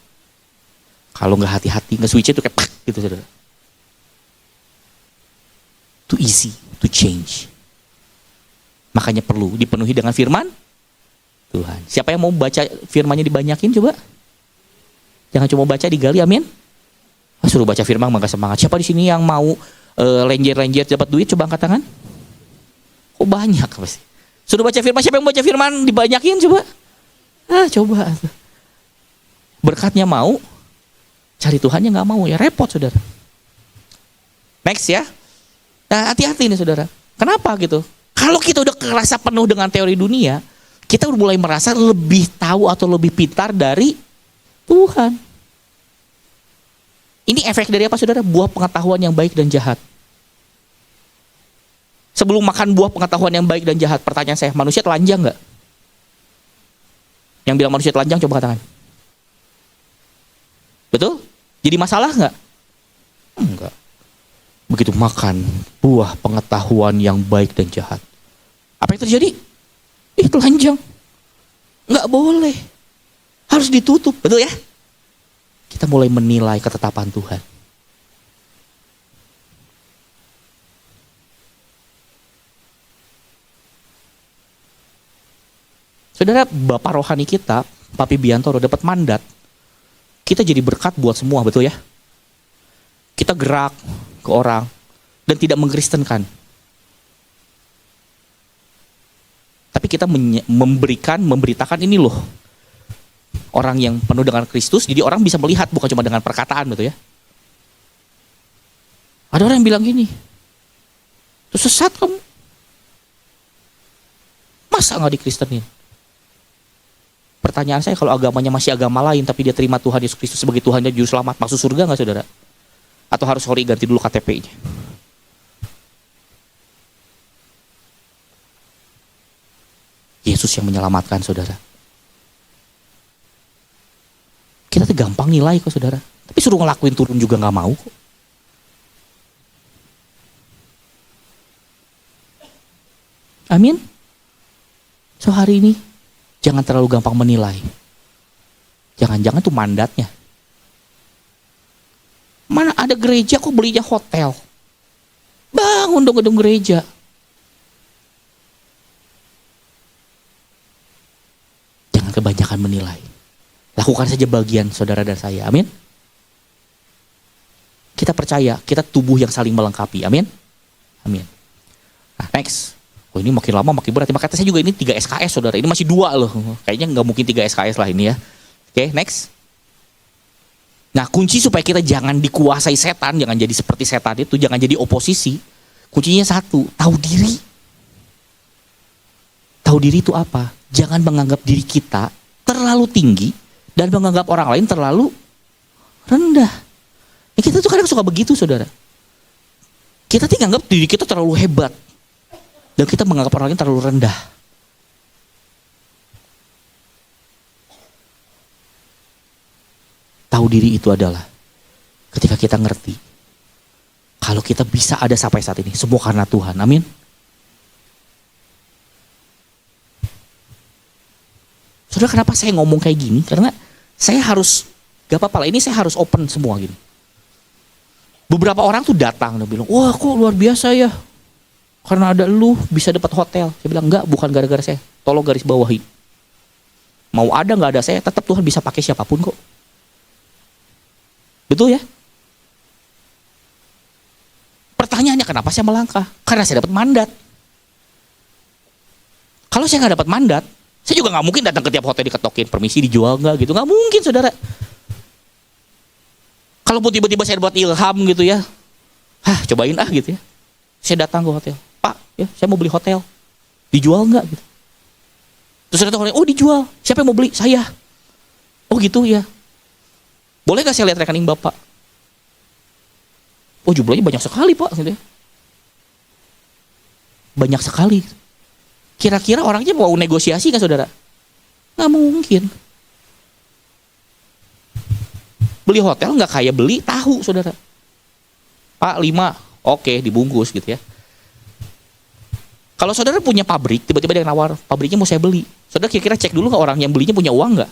Kalau nggak hati-hati, nggak switch itu kayak pak gitu, saudara. Too easy to change. Makanya perlu dipenuhi dengan firman Tuhan. Siapa yang mau baca firmannya dibanyakin, coba? Jangan cuma baca, digali, amin. Suruh baca firman, maka semangat. Siapa di sini yang mau lenjer-lenjer dapat duit, coba angkat tangan. Kok banyak pasti. Suruh baca firman, siapa yang baca firman dibanyakin, coba? Coba. Berkatnya mau, cari Tuhannya nggak mau, ya repot, saudara. Next ya. Nah, hati-hati nih, saudara. Kenapa gitu? Kalau kita udah kerasa penuh dengan teori dunia, kita udah mulai merasa lebih tahu atau lebih pintar dari Tuhan. Ini efek dari apa, saudara? Buah pengetahuan yang baik dan jahat. Sebelum makan buah pengetahuan yang baik dan jahat, pertanyaan saya, manusia telanjang nggak? Yang bilang manusia telanjang, coba katakan. Betul? Jadi masalah nggak? Enggak. Begitu makan buah pengetahuan yang baik dan jahat, apa yang terjadi? Telanjang. Nggak boleh. Harus ditutup. Betul ya? Kita mulai menilai ketetapan Tuhan. Saudara, Bapak rohani kita, Papi Biantoro, dapat mandat. Kita jadi berkat buat semua, betul ya? Kita gerak ke orang dan tidak mengkristenkan. Tapi kita memberitakan ini loh. orang yang penuh dengan Kristus, jadi orang bisa melihat bukan cuma dengan perkataan betul ya. Ada orang yang bilang gini, itu sesat kamu. Masa nggak dikristenin? Pertanyaan saya, kalau agamanya masih agama lain tapi dia terima Tuhan Yesus Kristus sebagai Tuhan dan Juru Selamat, masuk surga nggak saudara? Atau harus ganti dulu KTP-nya? Yesus yang menyelamatkan saudara. Kita tuh gampang nilai kok saudara, tapi suruh ngelakuin turun juga nggak mau kok. Amin. So hari ini jangan terlalu gampang menilai. Jangan-jangan tuh mandatnya. Mana ada gereja kok belinya hotel? Bangun dong gedung gereja. Jangan kebanyakan menilai. Lakukan saja bagian saudara dan saya. Amin. Kita percaya, kita tubuh yang saling melengkapi. Amin. Amin. Nah, next. Oh, ini makin lama makin berat. Makanya saya juga ini 3 SKS saudara. Ini masih 2 loh. Kayaknya nggak mungkin 3 SKS lah ini ya. Oke, next. Nah, kunci supaya kita jangan dikuasai setan, jangan jadi seperti setan itu, jangan jadi oposisi. Kuncinya satu, tahu diri. Tahu diri itu apa? Jangan menganggap diri kita terlalu tinggi dan menganggap orang lain terlalu rendah. Ya, kita tuh kadang suka begitu saudara. Kita tuh nganggap diri kita terlalu hebat. Dan kita menganggap orang lain terlalu rendah. Tahu diri itu adalah ketika kita ngerti kalau kita bisa ada sampai saat ini semua karena Tuhan. Amin. Saudara, kenapa saya ngomong kayak gini? Karena saya harus, gak apa-apa lah, ini saya harus open semua gini. Beberapa orang tuh datang dan bilang, wah kok luar biasa ya, karena ada lu bisa dapat hotel. Saya bilang, enggak, bukan gara-gara saya. Tolong garis bawahi. Mau ada nggak ada saya, tetap Tuhan bisa pakai siapapun kok. Betul ya? Pertanyaannya, kenapa saya melangkah? Karena saya dapat mandat. Kalau saya nggak dapat mandat, saya juga nggak mungkin datang ke tiap hotel diketokin, permisi dijual nggak gitu. Nggak mungkin saudara. Kalau tiba-tiba saya buat ilham gitu ya, cobain gitu ya. Saya datang ke hotel, Pak, ya saya mau beli hotel, dijual nggak gitu. Terus ada orang, oh dijual, siapa yang mau beli? Saya. Oh gitu ya. Boleh gak saya lihat rekening Bapak? Oh jumlahnya banyak sekali Pak, gitu ya. Banyak sekali. Kira-kira orangnya mau negosiasi gak saudara? Nggak mungkin. Beli hotel nggak kayak beli tahu saudara. Pak 5, oke dibungkus gitu ya. Kalau saudara punya pabrik, tiba-tiba dia nawar, pabriknya mau saya beli. Saudara kira-kira cek dulu nggak orang yang belinya punya uang nggak?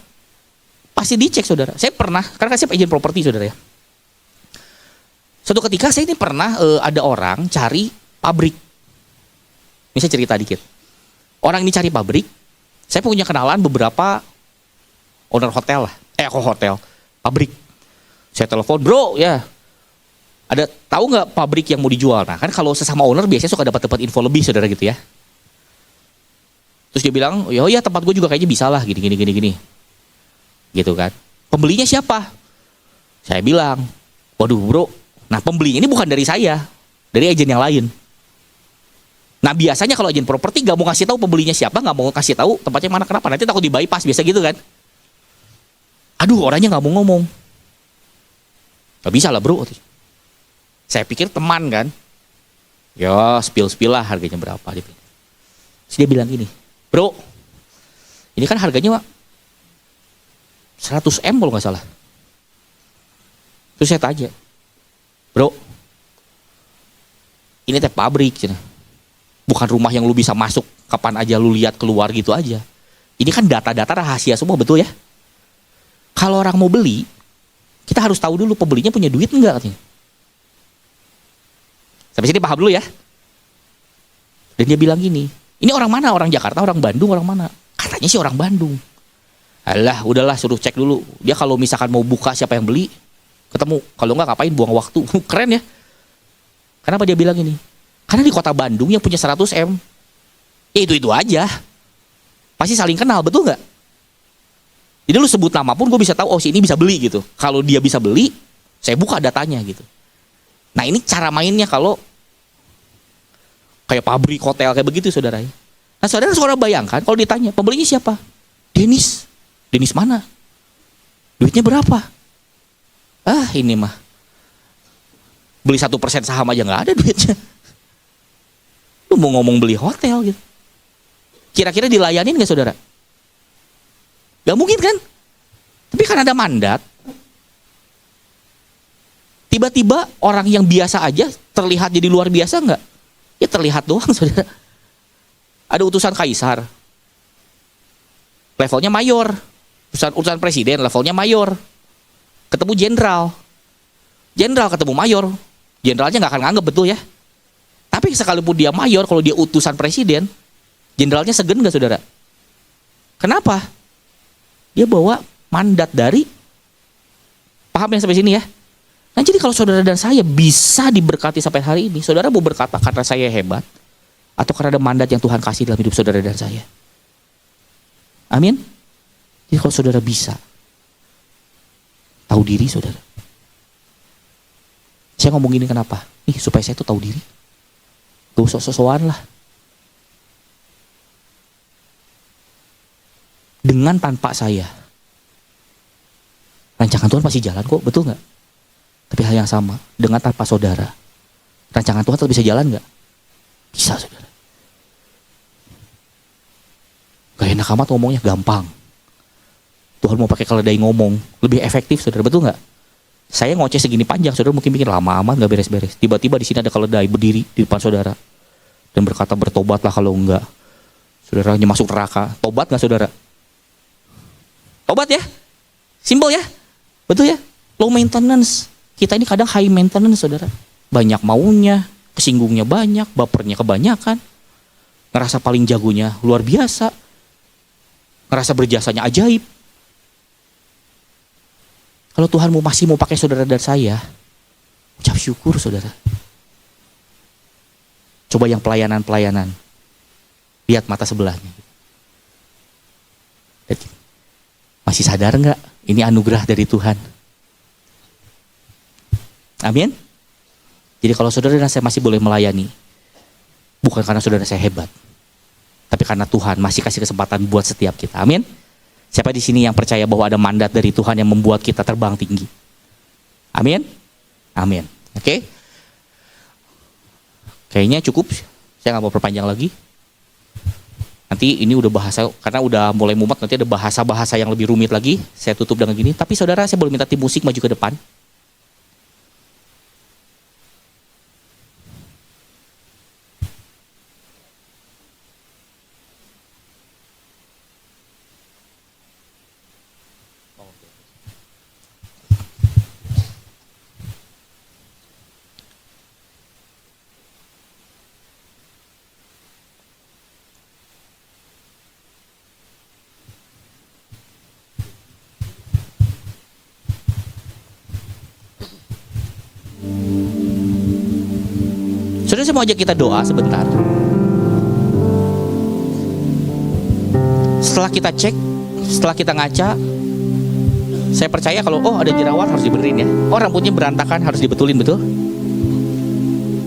Pasti dicek saudara. Saya pernah, karena saya izin properti saudara ya. Suatu ketika saya ini pernah ada orang cari pabrik. Ini saya cerita dikit. Orang ini cari pabrik, saya punya kenalan beberapa owner hotel lah. Hotel, pabrik. Saya telepon, bro ya. Ada tahu nggak pabrik yang mau dijual? Nah kan kalau sesama owner biasanya suka dapat info lebih saudara gitu ya. Terus dia bilang, oh ya tempat gue juga kayaknya bisa lah gini. Gitu kan. Pembelinya siapa? Saya bilang, waduh bro, nah pembelinya ini bukan dari saya, dari agen yang lain. Nah biasanya kalau agen properti gak mau kasih tahu pembelinya siapa, gak mau kasih tahu tempatnya mana, kenapa? Nanti takut di bypass, biasa gitu kan. Aduh orangnya gak mau ngomong. Gak bisa lah bro. Saya pikir teman kan. Ya spill lah harganya berapa. Terus dia bilang gini, bro ini kan harganya 100 M kalau gak salah. Terus saya tanya, bro ini teh pabrik cina. Bukan rumah yang lu bisa masuk kapan aja lu lihat keluar gitu aja. Ini kan data-data rahasia semua, betul ya? Kalau orang mau beli, kita harus tahu dulu pembelinya punya duit enggak katanya. Sampai sini paham dulu ya. Dan dia bilang gini, ini orang mana? Orang Jakarta, orang Bandung, orang mana? Katanya sih orang Bandung. Alah, udahlah suruh cek dulu. Dia kalau misalkan mau buka siapa yang beli, ketemu. Kalau enggak ngapain buang waktu. Keren ya. Kenapa dia bilang ini? Karena di kota Bandung yang punya 100 M, ya itu aja. Pasti saling kenal, betul nggak? Jadi lu sebut nama pun gue bisa tahu, oh si ini bisa beli gitu. Kalau dia bisa beli, saya buka datanya gitu. Nah ini cara mainnya kalau kayak pabrik, hotel, kayak begitu saudara. Nah saudara bayangkan kalau ditanya, pembelinya siapa? Denis. Denis mana? Duitnya berapa? Ah ini mah. Beli 1% saham aja gak ada duitnya. Lu mau ngomong beli hotel gitu. Kira-kira dilayanin gak saudara? Gak mungkin kan? Tapi kan ada mandat. Tiba-tiba orang yang biasa aja terlihat jadi luar biasa nggak? Ya terlihat doang saudara. Ada utusan kaisar. Levelnya mayor. Utusan presiden levelnya mayor. Ketemu jenderal. Jenderal ketemu mayor. Jenderalnya nggak akan nganggep, betul ya. Tapi sekalipun dia mayor, kalau dia utusan presiden, jenderalnya segen nggak saudara? Kenapa? Dia bawa mandat dari, paham ya sampai sini ya? Nah jadi kalau saudara dan saya bisa diberkati sampai hari ini, saudara mau berkata karena saya hebat, atau karena ada mandat yang Tuhan kasih dalam hidup saudara dan saya. Amin? Jadi kalau saudara bisa, tahu diri saudara. Saya ngomong ini kenapa? Nih supaya saya tuh tahu diri. Gak usah sok-sokan lah. Dengan tanpa saya, rancangan Tuhan pasti jalan kok, betul nggak? Tapi hal yang sama, dengan tanpa saudara, rancangan Tuhan tetap bisa jalan nggak? Bisa saudara. Gak enak amat ngomongnya, gampang. Tuhan mau pakai keledai ngomong, lebih efektif saudara, betul nggak? Saya ngoceh segini panjang, saudara mungkin pikir lama amat nggak beres-beres. Tiba-tiba di sini ada keledai berdiri di depan saudara dan berkata bertobatlah kalau enggak, saudaranya masuk neraka. Tobat nggak saudara? Tobat ya, simpel ya, betul ya. Low maintenance, kita ini kadang high maintenance saudara. Banyak maunya, kesinggungnya banyak, bapernya kebanyakan, ngerasa paling jagonya luar biasa, ngerasa berjasanya ajaib. Kalau Tuhan masih mau pakai saudara dan saya, ucap syukur saudara. Coba yang pelayanan-pelayanan, lihat mata sebelahnya. Masih sadar nggak? Ini anugerah dari Tuhan. Amin. Jadi kalau saudara dan saya masih boleh melayani, bukan karena saudara saya hebat, tapi karena Tuhan masih kasih kesempatan buat setiap kita. Amin. Siapa di sini yang percaya bahwa ada mandat dari Tuhan yang membuat kita terbang tinggi? Amin. Amin. Oke. Kayaknya cukup. Saya nggak mau perpanjang lagi. Nanti ini udah bahasa, karena udah mulai mumet, nanti ada bahasa-bahasa yang lebih rumit lagi. Saya tutup dengan gini. Tapi saudara, saya boleh minta tim musik maju ke depan. Saudara, saya mau ajak kita doa sebentar. Setelah kita cek, setelah kita ngaca, saya percaya kalau ada jerawat harus dibenerin ya. Oh rambutnya berantakan harus dibetulin, betul?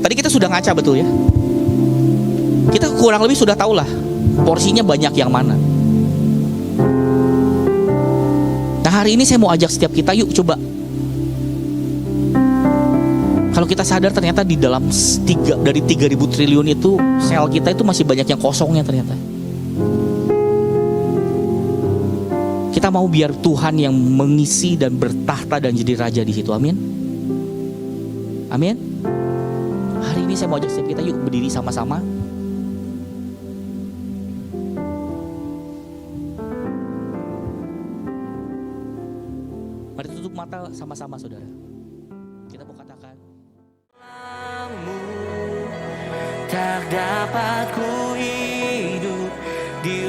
Tadi kita sudah ngaca, betul ya? Kita kurang lebih sudah tahu lah porsinya banyak yang mana. Nah hari ini saya mau ajak setiap kita, yuk coba. Kalau kita sadar ternyata di dalam dari 3.000 triliun itu, sel kita itu masih banyak yang kosongnya ternyata. Kita mau biar Tuhan yang mengisi dan bertahta dan jadi raja di situ. Amin. Amin. Hari ini saya mau ajak setiap kita, yuk berdiri sama-sama. Mari tutup mata sama-sama saudara. Kita mau katakan, tak dapat ku hidup di